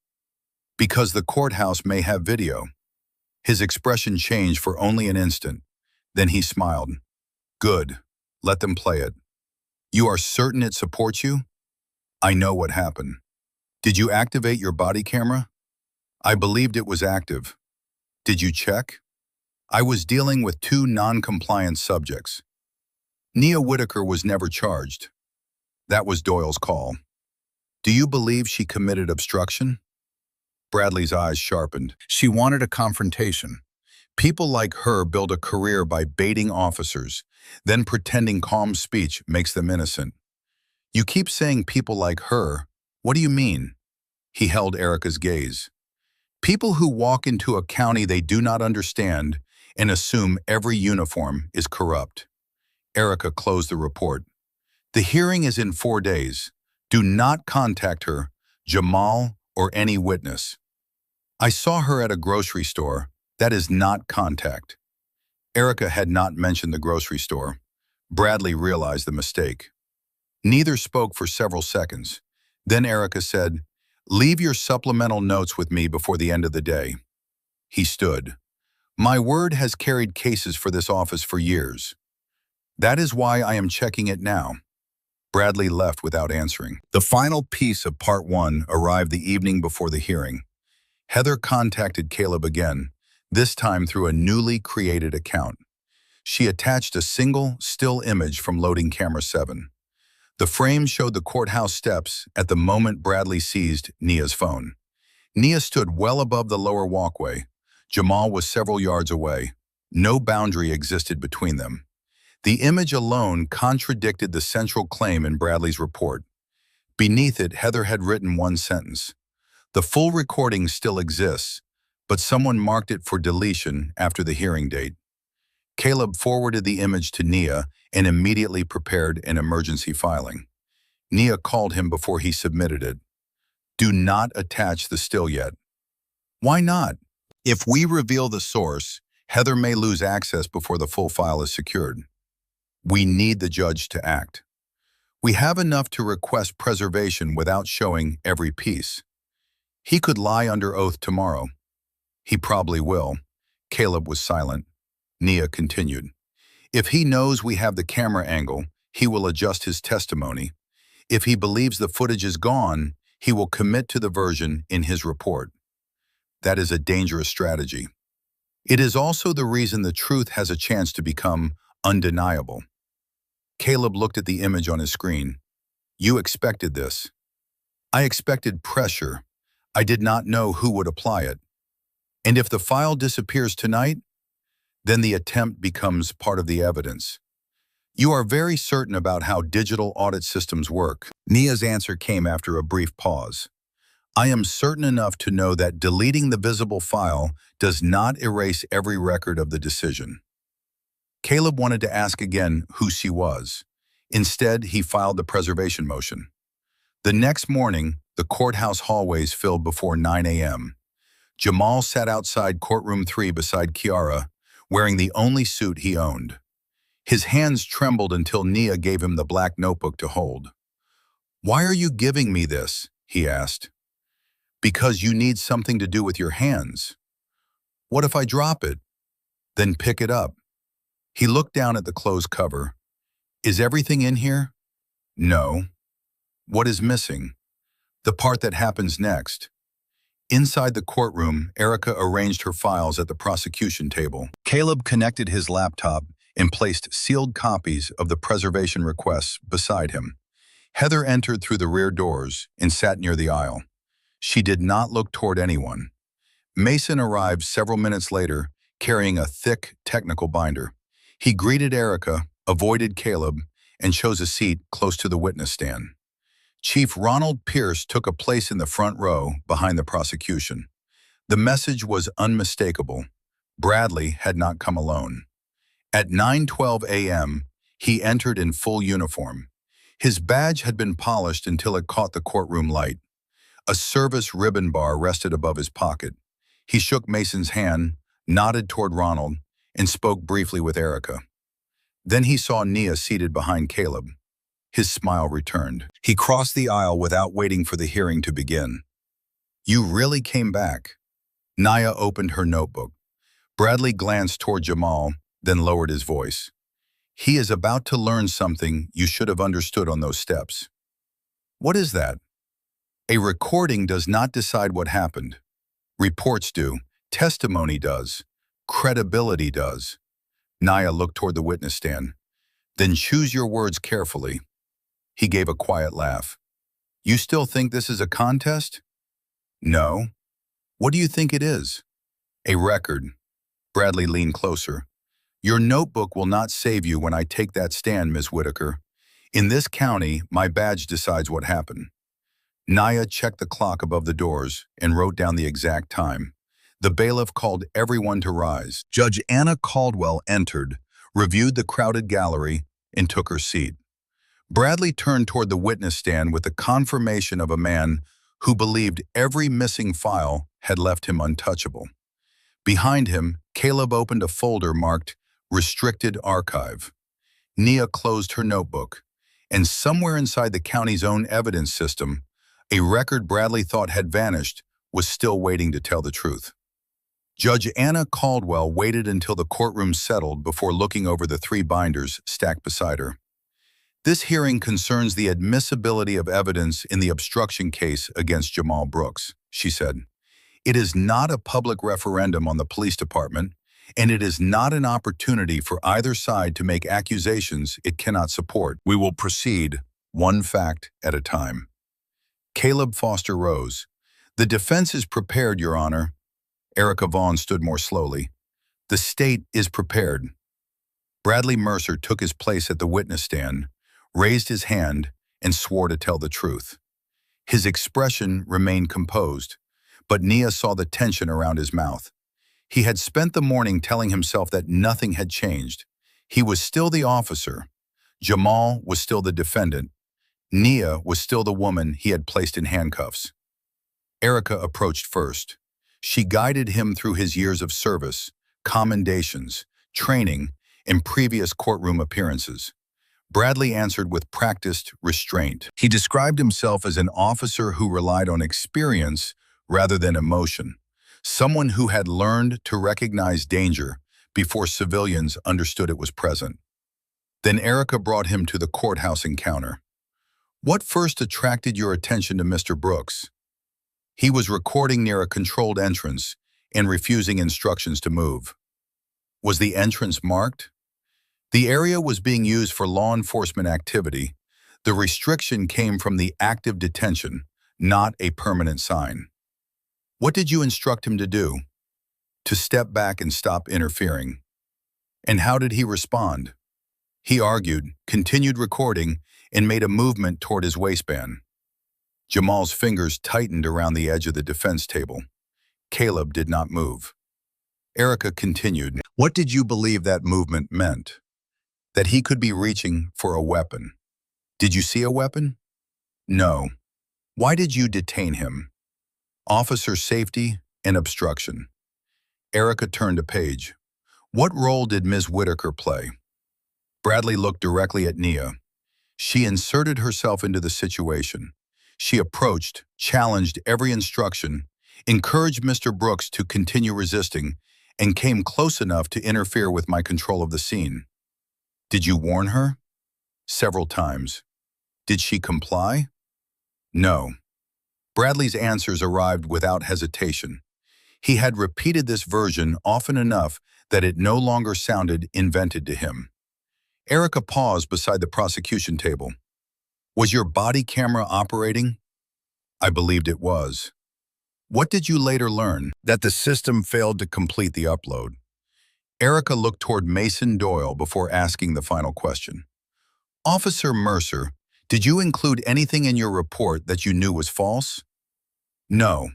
Because the courthouse may have video. His expression changed for only an instant. Then he smiled. Good. Let them play it. You are certain it supports you? I know what happened. Did you activate your body camera? I believed it was active. Did you check? I was dealing with two non-compliant subjects. Nia Whitaker was never charged. That was Doyle's call. Do you believe she committed obstruction? Bradley's eyes sharpened. She wanted a confrontation. People like her build a career by baiting officers, then pretending calm speech makes them innocent. You keep saying people like her. What do you mean? He held Erica's gaze. People who walk into a county they do not understand and assume every uniform is corrupt. Erica closed the report. The hearing is in 4 days. Do not contact her, Jamal, or any witness. I saw her at a grocery store. That is not contact. Erica had not mentioned the grocery store. Bradley realized the mistake. Neither spoke for several seconds. Then Erica said, "Leave your supplemental notes with me before the end of the day." He stood. My word has carried cases for this office for years. That is why I am checking it now. Bradley left without answering. The final piece of part 1 arrived the evening before the hearing. Heather contacted Caleb again, this time through a newly created account. She attached a single, still image from loading camera 7. The frame showed the courthouse steps at the moment Bradley seized Nia's phone. Nia stood well above the lower walkway. Jamal was several yards away. No boundary existed between them. The image alone contradicted the central claim in Bradley's report. Beneath it, Heather had written one sentence. The full recording still exists, but someone marked it for deletion after the hearing date. Caleb forwarded the image to Nia and immediately prepared an emergency filing. Nia called him before he submitted it. Do not attach the still yet. Why not? If we reveal the source, Heather may lose access before the full file is secured. We need the judge to act. We have enough to request preservation without showing every piece. He could lie under oath tomorrow. He probably will. Caleb was silent. Nia continued. If he knows we have the camera angle, he will adjust his testimony. If he believes the footage is gone, he will commit to the version in his report. That is a dangerous strategy. It is also the reason the truth has a chance to become undeniable. Caleb looked at the image on his screen. You expected this. I expected pressure. I did not know who would apply it. And if the file disappears tonight, then the attempt becomes part of the evidence. You are very certain about how digital audit systems work. Nia's answer came after a brief pause. I am certain enough to know that deleting the visible file does not erase every record of the decision. Caleb wanted to ask again who she was. Instead, he filed the preservation motion. The next morning, the courthouse hallways filled before 9 a.m. Jamal sat outside courtroom 3 beside Kiara, wearing the only suit he owned. His hands trembled until Nia gave him the black notebook to hold. Why are you giving me this? He asked. Because you need something to do with your hands. What if I drop it? Then pick it up. He looked down at the closed cover. Is everything in here? No. What is missing? The part that happens next. Inside the courtroom, Erica arranged her files at the prosecution table. Caleb connected his laptop and placed sealed copies of the preservation requests beside him. Heather entered through the rear doors and sat near the aisle. She did not look toward anyone. Mason arrived several minutes later, carrying a thick, technical binder. He greeted Erica, avoided Caleb, and chose a seat close to the witness stand. Chief Ronald Pierce took a place in the front row behind the prosecution. The message was unmistakable. Bradley had not come alone. At 9:12 a.m., he entered in full uniform. His badge had been polished until it caught the courtroom light. A service ribbon bar rested above his pocket. He shook Mason's hand, nodded toward Ronald, and spoke briefly with Erica. Then he saw Nia seated behind Caleb. His smile returned. He crossed the aisle without waiting for the hearing to begin. "You really came back." Nia opened her notebook. Bradley glanced toward Jamal, then lowered his voice. "He is about to learn something you should have understood on those steps." "What is that?" "A recording does not decide what happened. Reports do. Testimony does. Credibility does." Nia looked toward the witness stand. "Then choose your words carefully." He gave a quiet laugh. "You still think this is a contest?" "No." "What do you think it is?" "A record." Bradley leaned closer. "Your notebook will not save you when I take that stand, Ms. Whitaker. In this county, my badge decides what happened." Nia checked the clock above the doors and wrote down the exact time. The bailiff called everyone to rise. Judge Anna Caldwell entered, reviewed the crowded gallery, and took her seat. Bradley turned toward the witness stand with the confirmation of a man who believed every missing file had left him untouchable. Behind him, Caleb opened a folder marked Restricted Archive. Nia closed her notebook, and somewhere inside the county's own evidence system, a record Bradley thought had vanished was still waiting to tell the truth. Judge Anna Caldwell waited until the courtroom settled before looking over the 3 binders stacked beside her. "This hearing concerns the admissibility of evidence in the obstruction case against Jamal Brooks," she said. "It is not a public referendum on the police department, and it is not an opportunity for either side to make accusations it cannot support. We will proceed one fact at a time." Caleb Foster rose. "The defense is prepared, Your Honor." Erica Vaughn stood more slowly. "The state is prepared." Bradley Mercer took his place at the witness stand, raised his hand, and swore to tell the truth. His expression remained composed, but Nia saw the tension around his mouth. He had spent the morning telling himself that nothing had changed. He was still the officer. Jamal was still the defendant. Nia was still the woman he had placed in handcuffs. Erica approached first. She guided him through his years of service, commendations, training, and previous courtroom appearances. Bradley answered with practiced restraint. He described himself as an officer who relied on experience rather than emotion, someone who had learned to recognize danger before civilians understood it was present. Then Erica brought him to the courthouse encounter. "What first attracted your attention to Mr. Brooks?" "He was recording near a controlled entrance and refusing instructions to move." "Was the entrance marked?" "The area was being used for law enforcement activity. The restriction came from the active detention, not a permanent sign." "What did you instruct him to do?" "To step back and stop interfering." "And how did he respond?" "He argued, continued recording, and made a movement toward his waistband." Jamal's fingers tightened around the edge of the defense table. Caleb did not move. Erica continued. "What did you believe that movement meant?" "That he could be reaching for a weapon." "Did you see a weapon?" "No." "Why did you detain him?" "Officer safety and obstruction." Erica turned a page. "What role did Ms. Whitaker play?" Bradley looked directly at Nia. She inserted herself into the situation. She approached, challenged every instruction, encouraged Mr. Brooks to continue resisting, and came close enough to interfere with my control of the scene. "Did you warn her?" "Several times." "Did she comply?" "No." Bradley's answers arrived without hesitation. He had repeated this version often enough that it no longer sounded invented to him. Erica paused beside the prosecution table. "Was your body camera operating?" "I believed it was." "What did you later learn?" "That the system failed to complete the upload." Erica looked toward Mason Doyle before asking the final question. Officer Mercer, did you include anything in your report that you knew was false? No.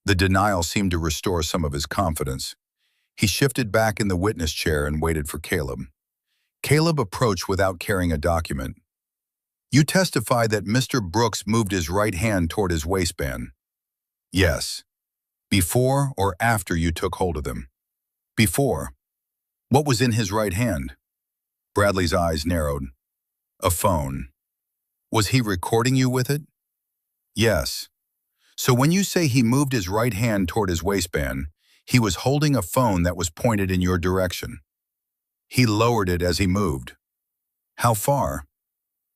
The denial seemed to restore some of his confidence. He shifted back in the witness chair and waited for Caleb. Caleb approached without carrying a document. You testified that Mr. Brooks moved his right hand toward his waistband. Yes. Before or after you took hold of him? Before. What was in his right hand? Bradley's eyes narrowed. A phone. Was he recording you with it? Yes. So when you say he moved his right hand toward his waistband, he was holding a phone that was pointed in your direction. He lowered it as he moved. How far?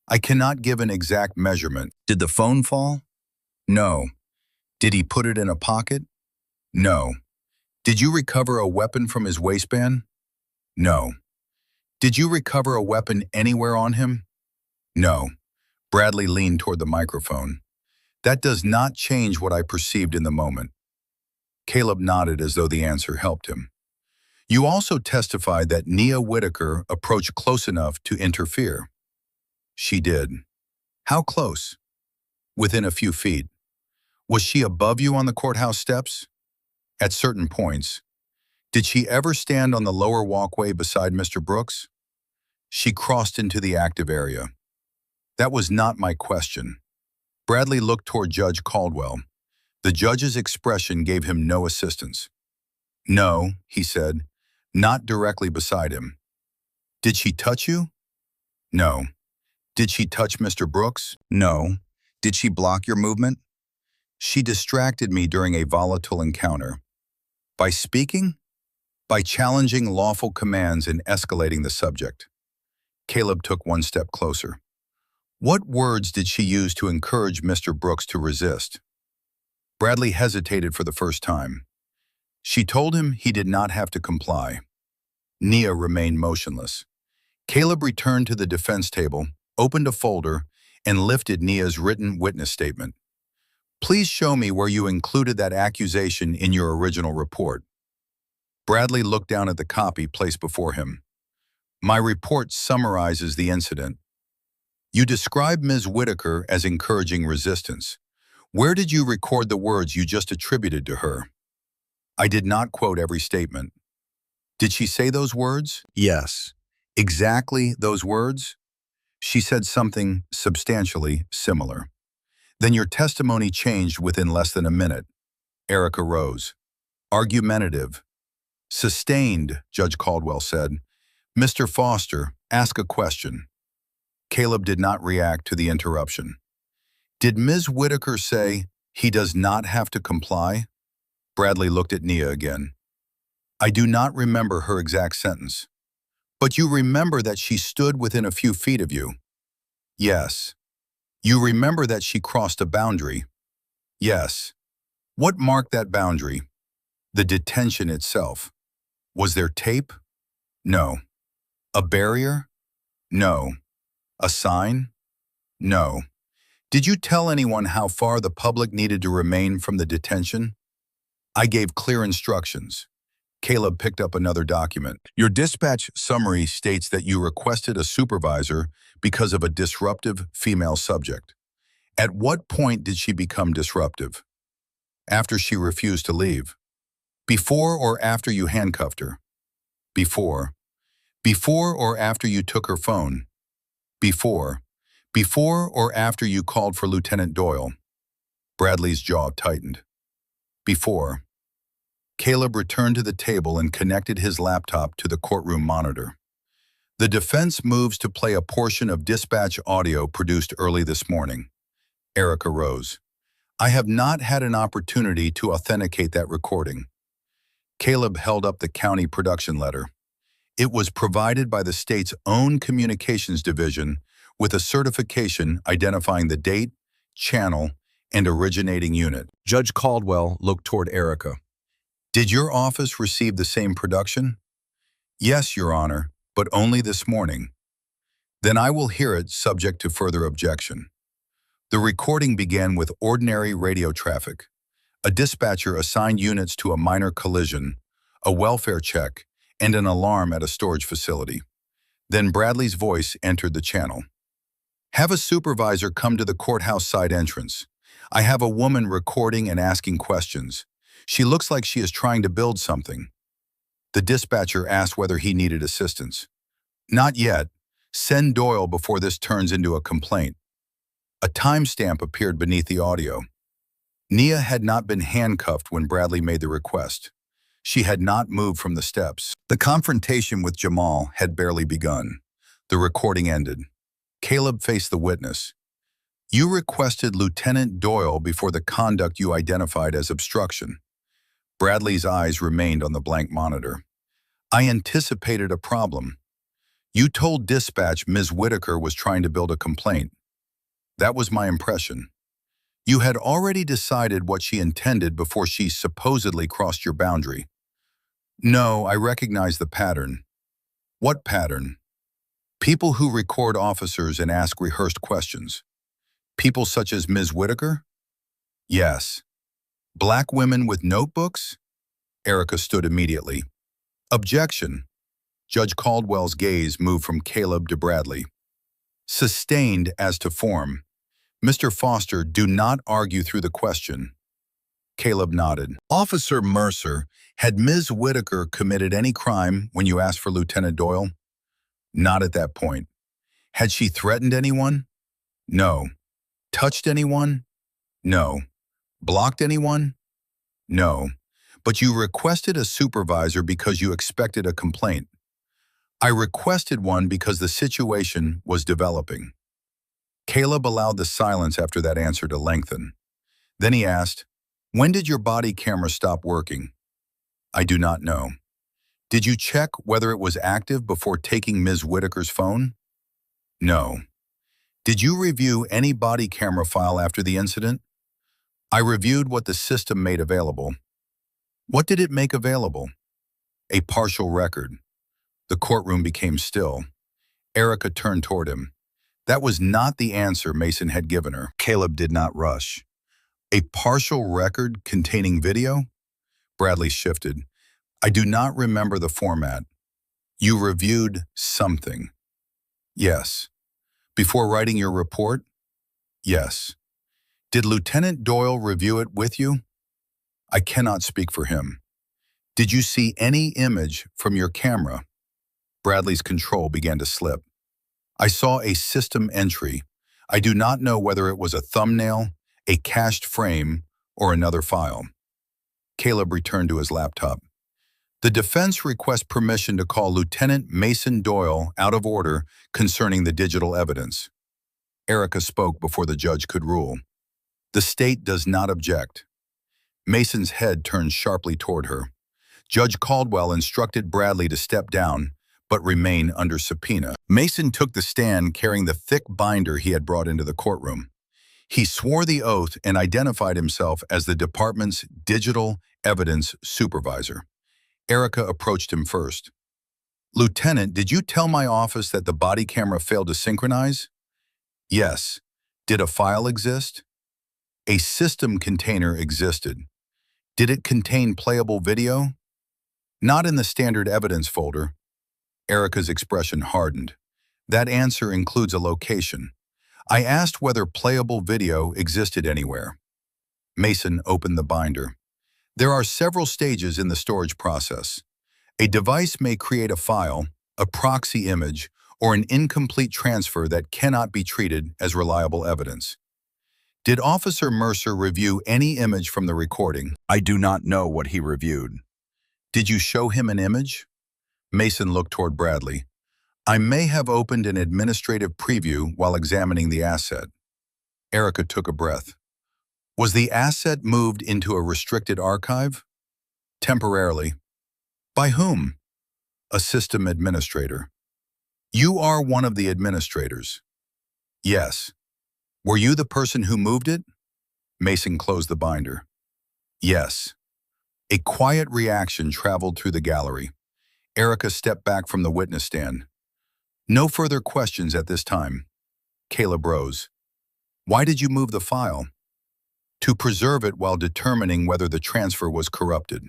I cannot give an exact measurement. Did the phone fall? No. Did he put it in a pocket? No. Did you recover a weapon from his waistband? No. Did you recover a weapon anywhere on him? No. Bradley leaned toward the microphone. That does not change what I perceived in the moment. Caleb nodded as though the answer helped him. You also testified that Nia Whitaker approached close enough to interfere. She did. How close? Within a few feet. Was she above you on the courthouse steps? At certain points. Did she ever stand on the lower walkway beside Mr. Brooks? She crossed into the active area. That was not my question. Bradley looked toward Judge Caldwell. The judge's expression gave him no assistance. No, he said, not directly beside him. Did she touch you? No. Did she touch Mr. Brooks? No. Did she block your movement? She distracted me during a volatile encounter. By speaking? By challenging lawful commands and escalating the subject. Caleb took one step closer. What words did she use to encourage Mr. Brooks to resist? Bradley hesitated for the first time. She told him he did not have to comply. Nia remained motionless. Caleb returned to the defense table, opened a folder, and lifted Nia's written witness statement. Please show me where you included that accusation in your original report. Bradley looked down at the copy placed before him. My report summarizes the incident. You described Ms. Whitaker as encouraging resistance. Where did you record the words you just attributed to her? I did not quote every statement. Did she say those words? Yes. Exactly those words? She said something substantially similar. Then your testimony changed within less than a minute. Erica rose. Argumentative. Sustained, Judge Caldwell said. Mr. Foster, ask a question. Caleb did not react to the interruption. Did Ms. Whitaker say, he does not have to comply? Bradley looked at Nia again. I do not remember her exact sentence. But you remember that she stood within a few feet of you. Yes. You remember that she crossed a boundary. Yes. What marked that boundary? The detention itself. Was there tape? No. A barrier? No. A sign? No. Did you tell anyone how far the public needed to remain from the detention? I gave clear instructions. Caleb picked up another document. Your dispatch summary states that you requested a supervisor because of a disruptive female subject. At what point did she become disruptive? After she refused to leave. Before or after you handcuffed her? Before. Before or after you took her phone? Before. Before or after you called for Lieutenant Doyle? Bradley's jaw tightened. Before. Caleb returned to the table and connected his laptop to the courtroom monitor. The defense moves to play a portion of dispatch audio produced early this morning. Erica rose. I have not had an opportunity to authenticate that recording. Caleb held up the county production letter. It was provided by the state's own communications division with a certification identifying the date, channel, and originating unit. Judge Caldwell looked toward Erica. Did your office receive the same production? Yes, Your Honor, but only this morning. Then I will hear it subject to further objection. The recording began with ordinary radio traffic. A dispatcher assigned units to a minor collision, a welfare check, and an alarm at a storage facility. Then Bradley's voice entered the channel. Have a supervisor come to the courthouse side entrance. I have a woman recording and asking questions. She looks like she is trying to build something. The dispatcher asked whether he needed assistance. Not yet. Send Doyle before this turns into a complaint. A timestamp appeared beneath the audio. Nia had not been handcuffed when Bradley made the request. She had not moved from the steps. The confrontation with Jamal had barely begun. The recording ended. Caleb faced the witness. You requested Lieutenant Doyle before the conduct you identified as obstruction. Bradley's eyes remained on the blank monitor. I anticipated a problem. You told dispatch Ms. Whitaker was trying to build a complaint. That was my impression. You had already decided what she intended before she supposedly crossed your boundary. No, I recognize the pattern. What pattern? People who record officers and ask rehearsed questions. People such as Ms. Whitaker? Yes. Black women with notebooks? Erica stood immediately. Objection. Judge Caldwell's gaze moved from Caleb to Bradley. Sustained as to form. Mr. Foster, do not argue through the question. Caleb nodded. Officer Mercer, had Ms. Whitaker committed any crime when you asked for Lieutenant Doyle? Not at that point. Had she threatened anyone? No. Touched anyone? No. Blocked anyone? No. But you requested a supervisor because you expected a complaint. I requested one because the situation was developing. Caleb allowed the silence after that answer to lengthen. Then he asked, when did your body camera stop working? I do not know. Did you check whether it was active before taking Ms. Whitaker's phone? No. Did you review any body camera file after the incident? I reviewed what the system made available. What did it make available? A partial record. The courtroom became still. Erica turned toward him. That was not the answer Mason had given her. Caleb did not rush. A partial record containing video? Bradley shifted. I do not remember the format. You reviewed something. Yes. Before writing your report? Yes. Did Lieutenant Doyle review it with you? I cannot speak for him. Did you see any image from your camera? Bradley's control began to slip. I saw a system entry. I do not know whether it was a thumbnail, a cached frame, or another file. Caleb returned to his laptop. The defense requests permission to call Lieutenant Mason Doyle out of order concerning the digital evidence. Erica spoke before the judge could rule. The state does not object. Mason's head turned sharply toward her. Judge Caldwell instructed Bradley to step down, but remain under subpoena. Mason took the stand carrying the thick binder he had brought into the courtroom. He swore the oath and identified himself as the department's digital evidence supervisor. Erica approached him first. Lieutenant, did you tell my office that the body camera failed to synchronize? Yes. Did a file exist? A system container existed. Did it contain playable video? Not in the standard evidence folder. Erica's expression hardened. That answer includes a location. I asked whether playable video existed anywhere. Mason opened the binder. There are several stages in the storage process. A device may create a file, a proxy image, or an incomplete transfer that cannot be treated as reliable evidence. Did Officer Mercer review any image from the recording? I do not know what he reviewed. Did you show him an image? Mason looked toward Bradley. I may have opened an administrative preview while examining the asset. Erica took a breath. Was the asset moved into a restricted archive? Temporarily. By whom? A system administrator. You are one of the administrators. Yes. Were you the person who moved it? Mason closed the binder. Yes. A quiet reaction traveled through the gallery. Erica stepped back from the witness stand. No further questions at this time. Caleb rose. Why did you move the file? To preserve it while determining whether the transfer was corrupted.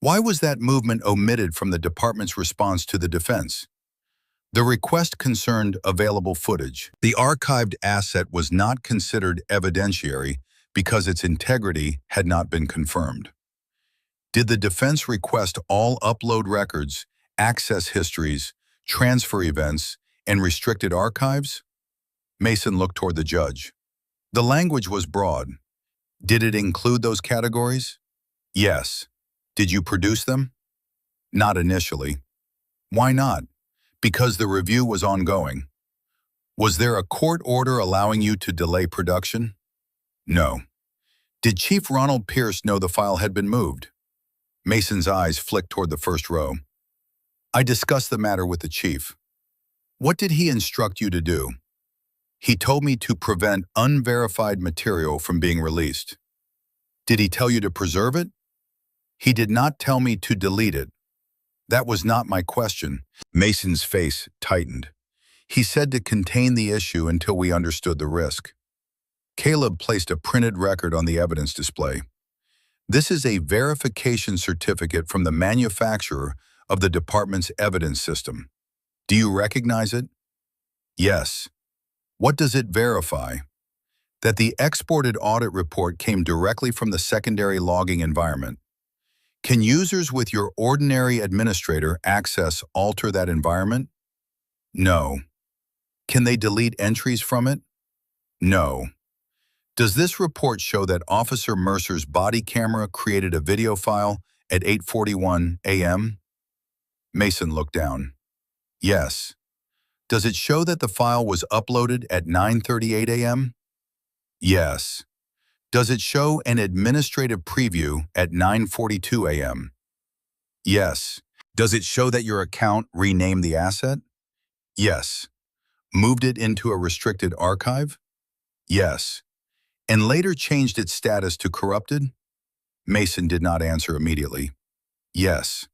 Why was that movement omitted from the department's response to the defense? The request concerned available footage. The archived asset was not considered evidentiary because its integrity had not been confirmed. Did the defense request all upload records, access histories, transfer events, and restricted archives? Mason looked toward the judge. The language was broad. Did it include those categories? Yes. Did you produce them? Not initially. Why not? Because the review was ongoing. Was there a court order allowing you to delay production? No. Did Chief Ronald Pierce know the file had been moved? Mason's eyes flicked toward the first row. I discussed the matter with the chief. What did he instruct you to do? He told me to prevent unverified material from being released. Did he tell you to preserve it? He did not tell me to delete it. That was not my question. Mason's face tightened. He said to contain the issue until we understood the risk. Caleb placed a printed record on the evidence display. This is a verification certificate from the manufacturer of the department's evidence system. Do you recognize it? Yes. What does it verify? That the exported audit report came directly from the secondary logging environment. Can users with your ordinary administrator access alter that environment? No. Can they delete entries from it? No. Does this report show that Officer Mercer's body camera created a video file at 8:41 a.m.? Mason looked down. Yes. Does it show that the file was uploaded at 9:38 a.m.? Yes. Does it show an administrative preview at 9:42 a.m.? Yes. Does it show that your account renamed the asset? Yes. Moved it into a restricted archive? Yes. And later changed its status to corrupted? Mason did not answer immediately. Yes.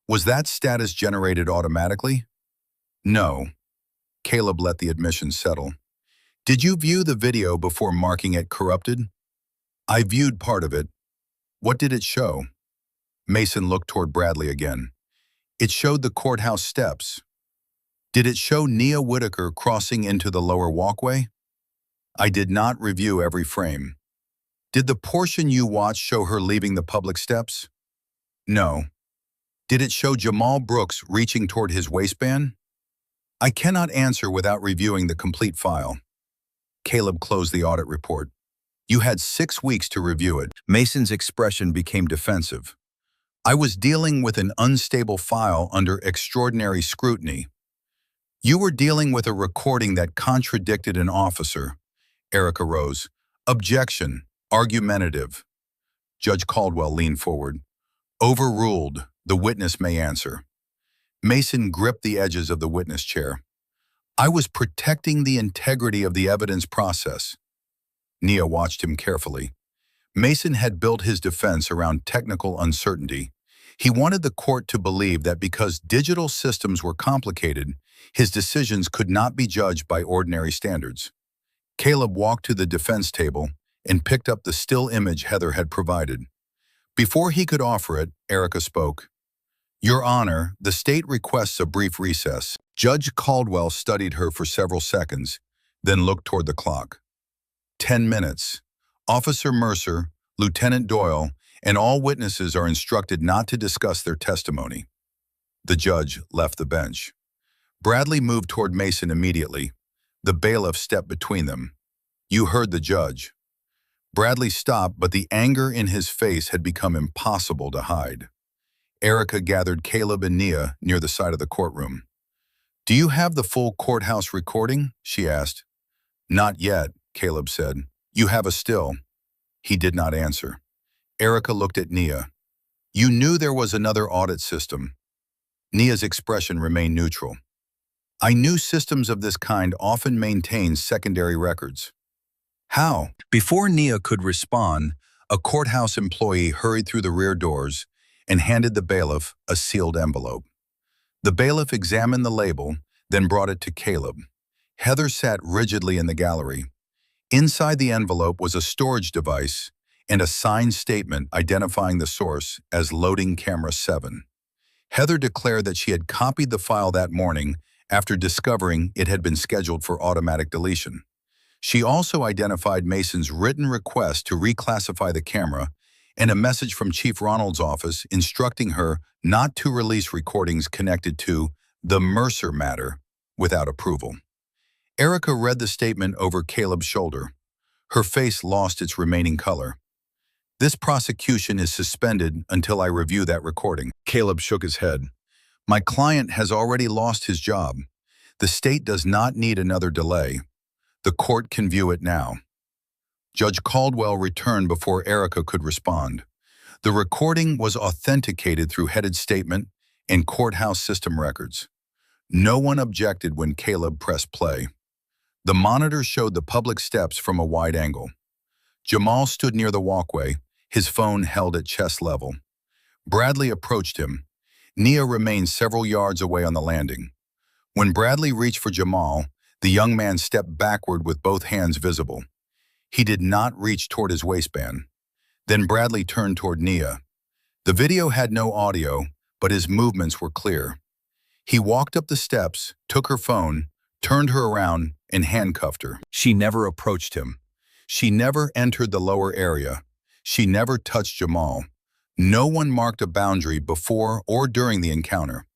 Was that status generated automatically? No. Caleb let the admission settle. Did you view the video before marking it corrupted? I viewed part of it. What did it show? Mason looked toward Bradley again. It showed the courthouse steps. Did it show Nia Whitaker crossing into the lower walkway? I did not review every frame. Did the portion you watched show her leaving the public steps? No. Did it show Jamal Brooks reaching toward his waistband? I cannot answer without reviewing the complete file. Caleb closed the audit report. You had 6 weeks to review it. Mason's expression became defensive. I was dealing with an unstable file under extraordinary scrutiny. You were dealing with a recording that contradicted an officer. Erica rose. Objection. Argumentative. Judge Caldwell leaned forward. Overruled. The witness may answer. Mason gripped the edges of the witness chair. I was protecting the integrity of the evidence process. Nia watched him carefully. Mason had built his defense around technical uncertainty. He wanted the court to believe that because digital systems were complicated, his decisions could not be judged by ordinary standards. Caleb walked to the defense table and picked up the still image Heather had provided. Before he could offer it, Erica spoke. Your Honor, the state requests a brief recess. Judge Caldwell studied her for several seconds, then looked toward the clock. 10 minutes. Officer Mercer, Lieutenant Doyle, and all witnesses are instructed not to discuss their testimony. The judge left the bench. Bradley moved toward Mason immediately. The bailiff stepped between them. You heard the judge. Bradley stopped, but the anger in his face had become impossible to hide. Erica gathered Caleb and Nia near the side of the courtroom. Do you have the full courthouse recording? She asked. Not yet, Caleb said. You have a still. He did not answer. Erica looked at Nia. You knew there was another audit system. Nia's expression remained neutral. I knew systems of this kind often maintain secondary records. How? Before Nia could respond, a courthouse employee hurried through the rear doors and handed the bailiff a sealed envelope. The bailiff examined the label, then brought it to Caleb. Heather sat rigidly in the gallery. Inside the envelope was a storage device and a signed statement identifying the source as Loading Camera 7. Heather declared that she had copied the file that morning after discovering it had been scheduled for automatic deletion. She also identified Mason's written request to reclassify the camera and a message from Chief Ronald's office instructing her not to release recordings connected to the Mercer matter without approval. Erica read the statement over Caleb's shoulder. Her face lost its remaining color. "This prosecution is suspended until I review that recording." Caleb shook his head. "My client has already lost his job. The state does not need another delay. The court can view it now." Judge Caldwell returned before Erica could respond. The recording was authenticated through headed statement and courthouse system records. No one objected when Caleb pressed play. The monitor showed the public steps from a wide angle. Jamal stood near the walkway, his phone held at chest level. Bradley approached him. Nia remained several yards away on the landing. When Bradley reached for Jamal, the young man stepped backward with both hands visible. He did not reach toward his waistband. Then Bradley turned toward Nia. The video had no audio, but his movements were clear. He walked up the steps, took her phone, turned her around, and handcuffed her. She never approached him. She never entered the lower area. She never touched Jamal. No one marked a boundary before or during the encounter.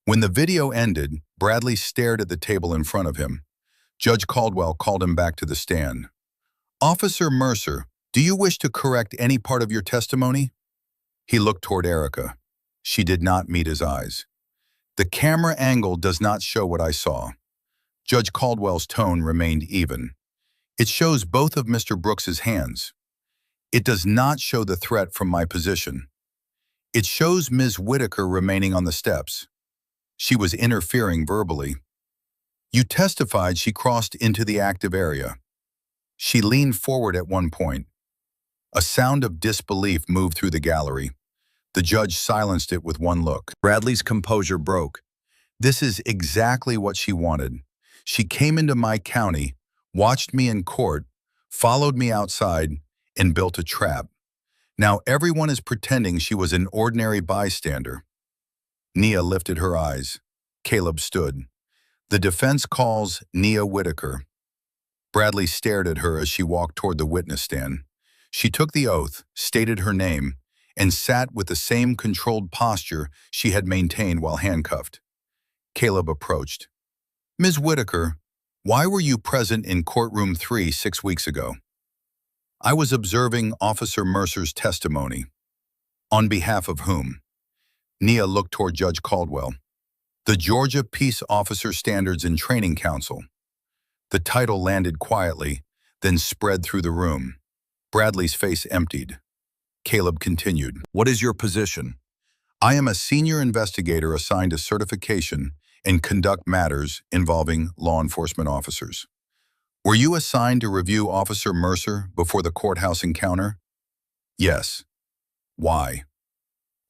When the video ended, Bradley stared at the table in front of him. Judge Caldwell called him back to the stand. "Officer Mercer, do you wish to correct any part of your testimony?" He looked toward Erica. She did not meet his eyes. "The camera angle does not show what I saw." Judge Caldwell's tone remained even. "It shows both of Mr. Brooks's hands. It does not show the threat from my position. It shows Ms. Whitaker remaining on the steps. She was interfering verbally. You testified she crossed into the active area. She leaned forward at one point. A sound of disbelief moved through the gallery. The judge silenced it with one look. Bradley's composure broke. This is exactly what she wanted. She came into my county, watched me in court, followed me outside, and built a trap. Now everyone is pretending she was an ordinary bystander." Nia lifted her eyes. Caleb stood. "The defense calls Nia Whitaker." Bradley stared at her as she walked toward the witness stand. She took the oath, stated her name, and sat with the same controlled posture she had maintained while handcuffed. Caleb approached. "Ms. Whitaker, why were you present in courtroom 3 6 weeks ago?" "I was observing Officer Mercer's testimony." "On behalf of whom?" Nia looked toward Judge Caldwell. "The Georgia Peace Officer Standards and Training Council." The title landed quietly, then spread through the room. Bradley's face emptied. Caleb continued. "What is your position?" "I am a senior investigator assigned to certification and conduct matters involving law enforcement officers." "Were you assigned to review Officer Mercer before the courthouse encounter?" "Yes." "Why?"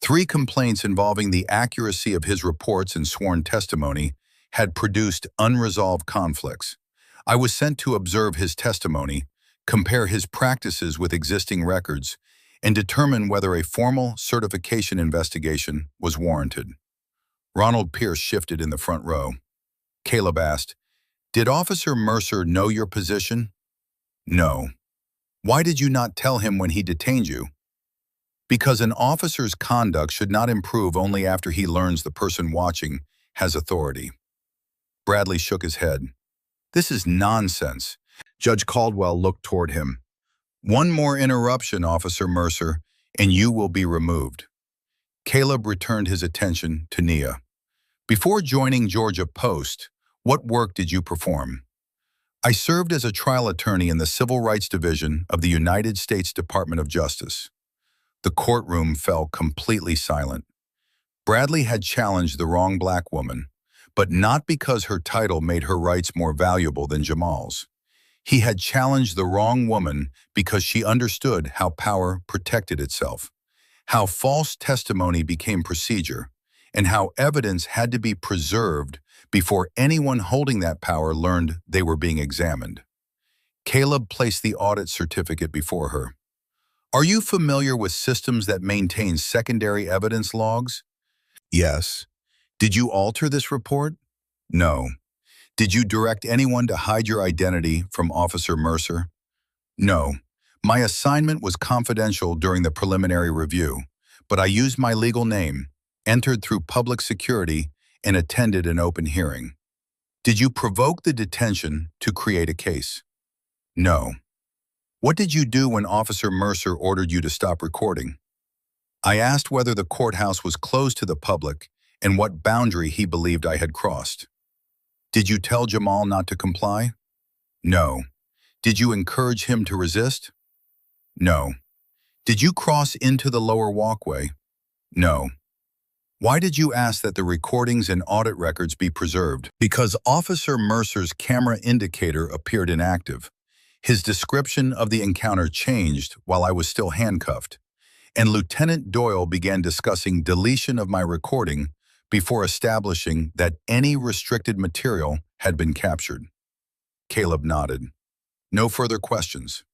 3 complaints involving the accuracy of his reports and sworn testimony had produced unresolved conflicts. I was sent to observe his testimony, compare his practices with existing records, and determine whether a formal certification investigation was warranted. Ronald Pierce shifted in the front row. Caleb asked, "Did Officer Mercer know your position?" "No." "Why did you not tell him when he detained you?" "Because an officer's conduct should not improve only after he learns the person watching has authority." Bradley shook his head. "This is nonsense." Judge Caldwell looked toward him. "One more interruption, Officer Mercer, and you will be removed." Caleb returned his attention to Nia. "Before joining Georgia Post, what work did you perform?" "I served as a trial attorney in the Civil Rights Division of the United States Department of Justice." The courtroom fell completely silent. Bradley had challenged the wrong black woman, but not because her title made her rights more valuable than Jamal's. He had challenged the wrong woman because she understood how power protected itself, how false testimony became procedure, and how evidence had to be preserved before anyone holding that power learned they were being examined. Caleb placed the audit certificate before her. "Are you familiar with systems that maintain secondary evidence logs?" "Yes." "Did you alter this report?" No. Did you direct anyone to hide your identity from Officer Mercer? No. My assignment was confidential during the preliminary review, but I used my legal name, entered through public security, and attended an open hearing. Did you provoke the detention to create a case? No. What did you do when Officer Mercer ordered you to stop recording? I asked whether the courthouse was closed to the public and what boundary he believed I had crossed. Did you tell Jamal not to comply? No. Did you encourage him to resist? No. Did you cross into the lower walkway? No. Why did you ask that the recordings and audit records be preserved? Because Officer Mercer's camera indicator appeared inactive. His description of the encounter changed while I was still handcuffed, and Lieutenant Doyle began discussing deletion of my recording before establishing that any restricted material had been captured. Caleb nodded. No further questions.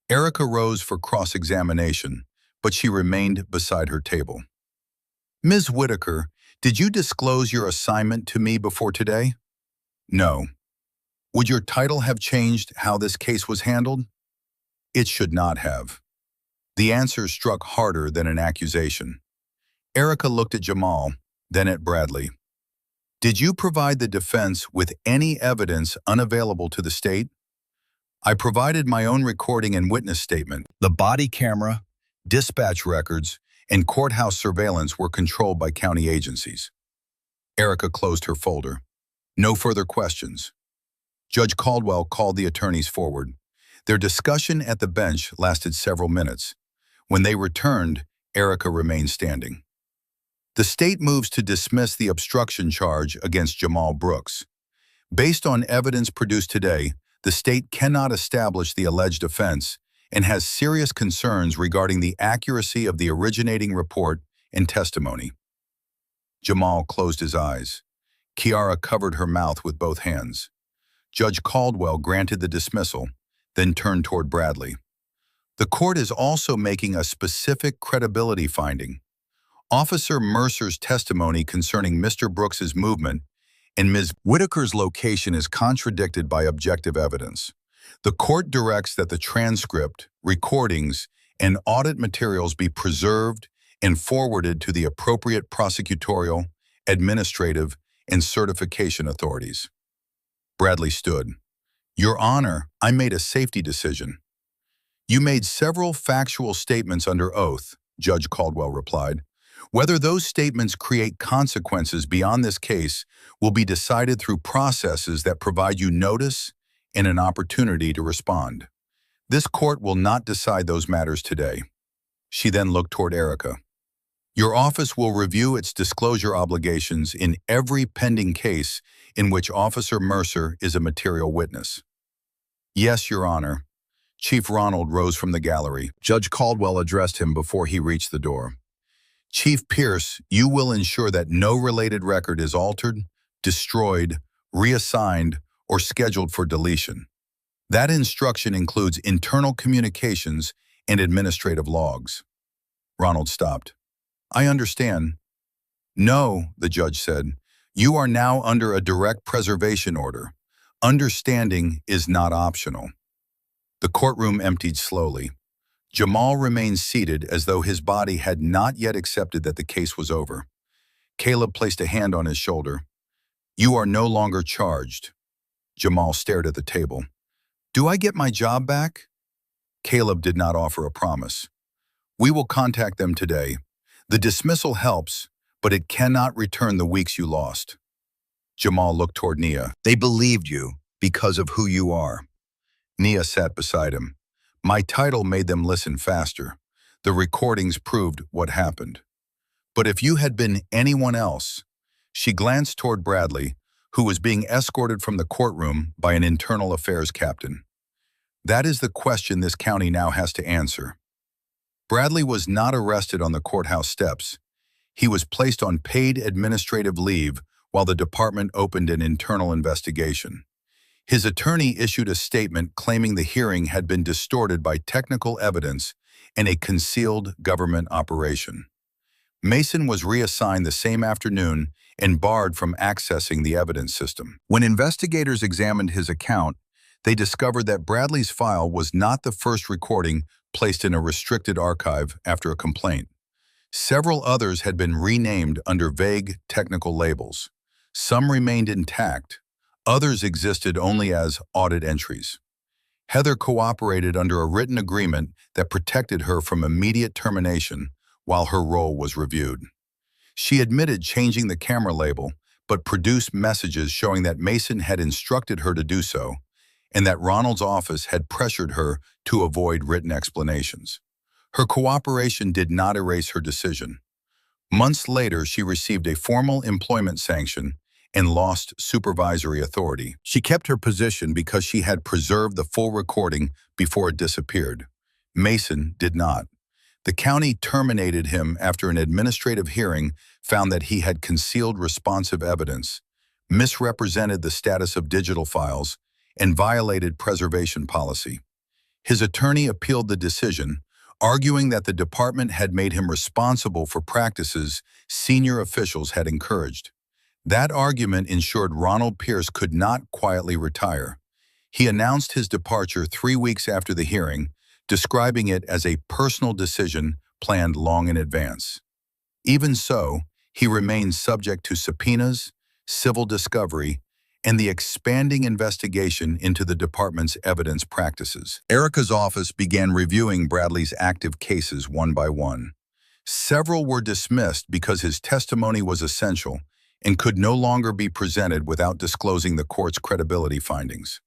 Erica rose for cross-examination, but she remained beside her table. Ms. Whitaker, did you disclose your assignment to me before today? No. Would your title have changed how this case was handled? It should not have. The answer struck harder than an accusation. Erica looked at Jamal, then at Bradley. Did you provide the defense with any evidence unavailable to the state? I provided my own recording and witness statement. The body camera, dispatch records, and courthouse surveillance were controlled by county agencies. Erica closed her folder. No further questions. Judge Caldwell called the attorneys forward. Their discussion at the bench lasted several minutes. When they returned, Erica remained standing. The state moves to dismiss the obstruction charge against Jamal Brooks. Based on evidence produced today, the state cannot establish the alleged offense and has serious concerns regarding the accuracy of the originating report and testimony. Jamal closed his eyes. Kiara covered her mouth with both hands. Judge Caldwell granted the dismissal, then turned toward Bradley. The court is also making a specific credibility finding. Officer Mercer's testimony concerning Mr. Brooks's movement and Ms. Whitaker's location is contradicted by objective evidence. The court directs that the transcript, recordings, and audit materials be preserved and forwarded to the appropriate prosecutorial, administrative, and certification authorities. Bradley stood. Your Honor, I made a safety decision. You made several factual statements under oath, Judge Caldwell replied. Whether those statements create consequences beyond this case will be decided through processes that provide you notice and an opportunity to respond. This court will not decide those matters today. She then looked toward Erica. Your office will review its disclosure obligations in every pending case in which Officer Mercer is a material witness. Yes, Your Honor. Chief Ronald rose from the gallery. Judge Caldwell addressed him before he reached the door. Chief Pierce, you will ensure that no related record is altered, destroyed, reassigned, or scheduled for deletion. That instruction includes internal communications and administrative logs. Ronald stopped. I understand. No, the judge said. You are now under a direct preservation order. Understanding is not optional. The courtroom emptied slowly. Jamal remained seated as though his body had not yet accepted that the case was over. Caleb placed a hand on his shoulder. You are no longer charged. Jamal stared at the table. Do I get my job back? Caleb did not offer a promise. We will contact them today. The dismissal helps, but it cannot return the weeks you lost. Jamal looked toward Nia. They believed you because of who you are. Nia sat beside him. My title made them listen faster. The recordings proved what happened. But if you had been anyone else, she glanced toward Bradley, who was being escorted from the courtroom by an internal affairs captain. That is the question this county now has to answer. Bradley was not arrested on the courthouse steps. He was placed on paid administrative leave while the department opened an internal investigation. His attorney issued a statement claiming the hearing had been distorted by technical evidence and a concealed government operation. Mason was reassigned the same afternoon and barred from accessing the evidence system. When investigators examined his account, they discovered that Bradley's file was not the first recording placed in a restricted archive after a complaint. Several others had been renamed under vague technical labels. Some remained intact. Others existed only as audit entries. Heather cooperated under a written agreement that protected her from immediate termination while her role was reviewed. She admitted changing the camera label, but produced messages showing that Mason had instructed her to do so, and that Ronald's office had pressured her to avoid written explanations. Her cooperation did not erase her decision. Months later, she received a formal employment sanction and lost supervisory authority. She kept her position because she had preserved the full recording before it disappeared. Mason did not. The county terminated him after an administrative hearing found that he had concealed responsive evidence, misrepresented the status of digital files, and violated preservation policy. His attorney appealed the decision, arguing that the department had made him responsible for practices senior officials had encouraged. That argument ensured Ronald Pierce could not quietly retire. He announced his departure 3 weeks after the hearing, describing it as a personal decision planned long in advance. Even so, he remained subject to subpoenas, civil discovery, and the expanding investigation into the department's evidence practices. Erica's office began reviewing Bradley's active cases one by one. Several were dismissed because his testimony was essential and could no longer be presented without disclosing the court's credibility findings.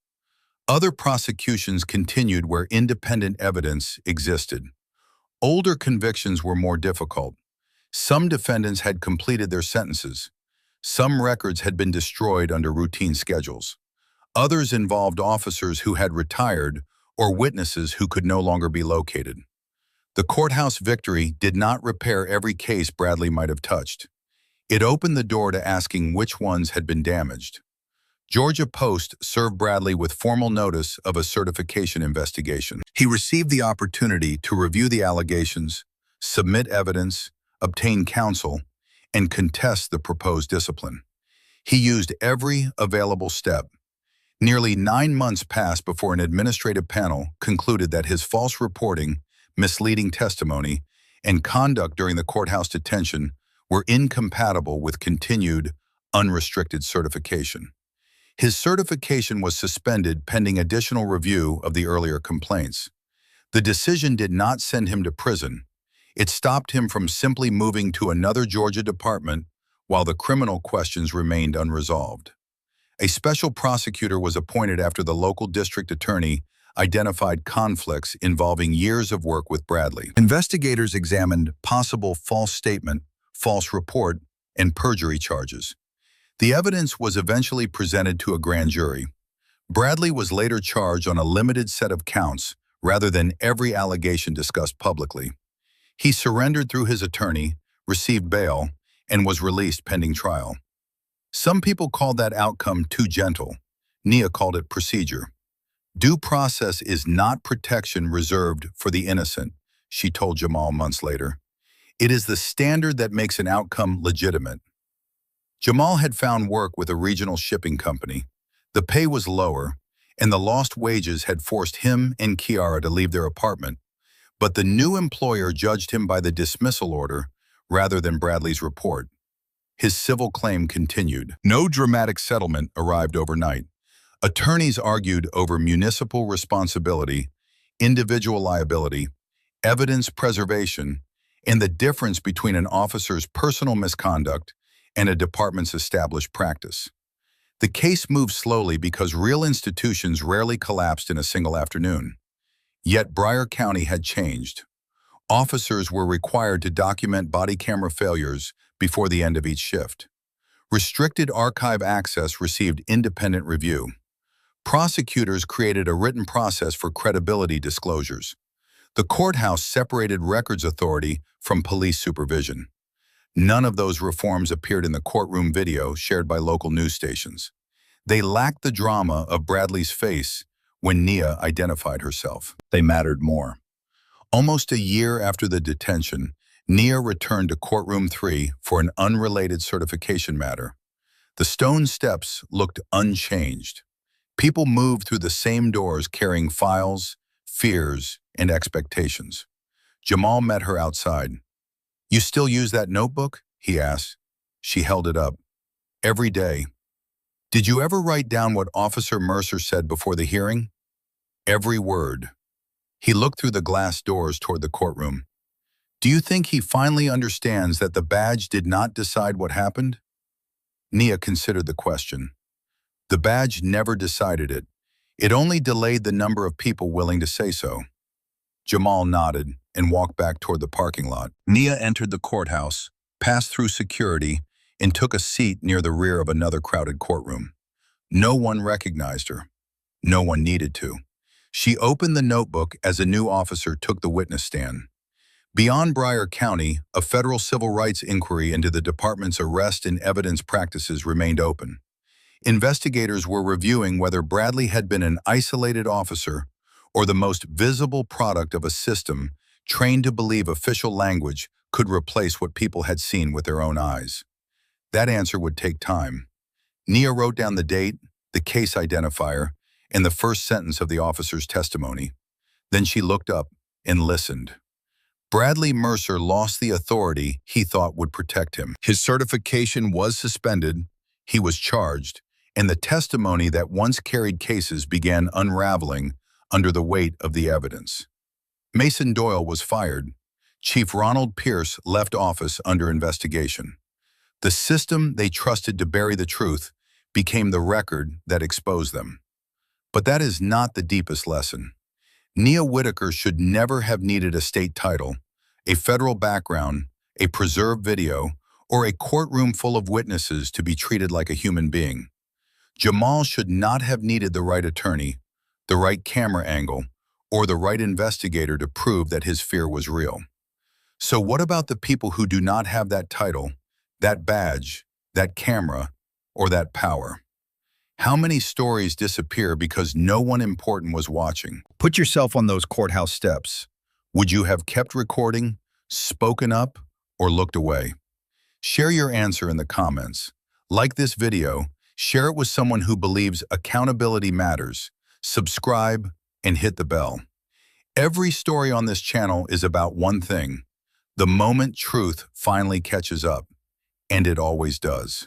Other prosecutions continued where independent evidence existed. Older convictions were more difficult. Some defendants had completed their sentences. Some records had been destroyed under routine schedules. Others involved officers who had retired or witnesses who could no longer be located. The courthouse victory did not repair every case Bradley might have touched. It opened the door to asking which ones had been damaged. Georgia Post served Bradley with formal notice of a certification investigation. He received the opportunity to review the allegations, submit evidence, obtain counsel, and contest the proposed discipline. He used every available step. Nearly 9 months passed before an administrative panel concluded that his false reporting, misleading testimony, and conduct during the courthouse detention were incompatible with continued, unrestricted certification. His certification was suspended pending additional review of the earlier complaints. The decision did not send him to prison. It stopped him from simply moving to another Georgia department while the criminal questions remained unresolved. A special prosecutor was appointed after the local district attorney identified conflicts involving years of work with Bradley. Investigators examined possible false statement, false report, and perjury charges. The evidence was eventually presented to a grand jury. Bradley was later charged on a limited set of counts rather than every allegation discussed publicly. He surrendered through his attorney, received bail, and was released pending trial. Some people called that outcome too gentle. Nia called it procedure. Due process is not protection reserved for the innocent, she told Jamal months later. It is the standard that makes an outcome legitimate. Jamal had found work with a regional shipping company. The pay was lower, and the lost wages had forced him and Kiara to leave their apartment. But the new employer judged him by the dismissal order rather than Bradley's report. His civil claim continued. No dramatic settlement arrived overnight. Attorneys argued over municipal responsibility, individual liability, evidence preservation, and the difference between an officer's personal misconduct and a department's established practice. The case moved slowly because real institutions rarely collapsed in a single afternoon. Yet Briar County had changed. Officers were required to document body camera failures before the end of each shift. Restricted archive access received independent review. Prosecutors created a written process for credibility disclosures. The courthouse separated records authority from police supervision. None of those reforms appeared in the courtroom video shared by local news stations. They lacked the drama of Bradley's face when Nia identified herself. They mattered more. Almost a year after the detention, Nia returned to courtroom 3 for an unrelated certification matter. The stone steps looked unchanged. People moved through the same doors carrying files, fears, and expectations. Jamal met her outside. "You still use that notebook?" he asked. She held it up. "Every day." "Did you ever write down what Officer Mercer said before the hearing?" "Every word." He looked through the glass doors toward the courtroom. "Do you think he finally understands that the badge did not decide what happened?" Nia considered the question. "The badge never decided it. It only delayed the number of people willing to say so." Jamal nodded and walked back toward the parking lot. Nia entered the courthouse, passed through security, and took a seat near the rear of another crowded courtroom. No one recognized her. No one needed to. She opened the notebook as a new officer took the witness stand. Beyond Briar County, a federal civil rights inquiry into the department's arrest and evidence practices remained open. Investigators were reviewing whether Bradley had been an isolated officer or the most visible product of a system trained to believe official language could replace what people had seen with their own eyes. That answer would take time. Nia wrote down the date, the case identifier, and the first sentence of the officer's testimony. Then she looked up and listened. Bradley Mercer lost the authority he thought would protect him. His certification was suspended, he was charged, and the testimony that once carried cases began unraveling under the weight of the evidence. Mason Doyle was fired. Chief Ronald Pierce left office under investigation. The system they trusted to bury the truth became the record that exposed them. But that is not the deepest lesson. Nia Whitaker should never have needed a state title, a federal background, a preserved video, or a courtroom full of witnesses to be treated like a human being. Jamal should not have needed the right attorney, the right camera angle, or the right investigator to prove that his fear was real. So what about the people who do not have that title, that badge, that camera, or that power? How many stories disappear because no one important was watching? Put yourself on those courthouse steps. Would you have kept recording, spoken up, or looked away? Share your answer in the comments. Like this video, share it with someone who believes accountability matters. Subscribe and hit the bell. Every story on this channel is about one thing: the moment truth finally catches up, and it always does.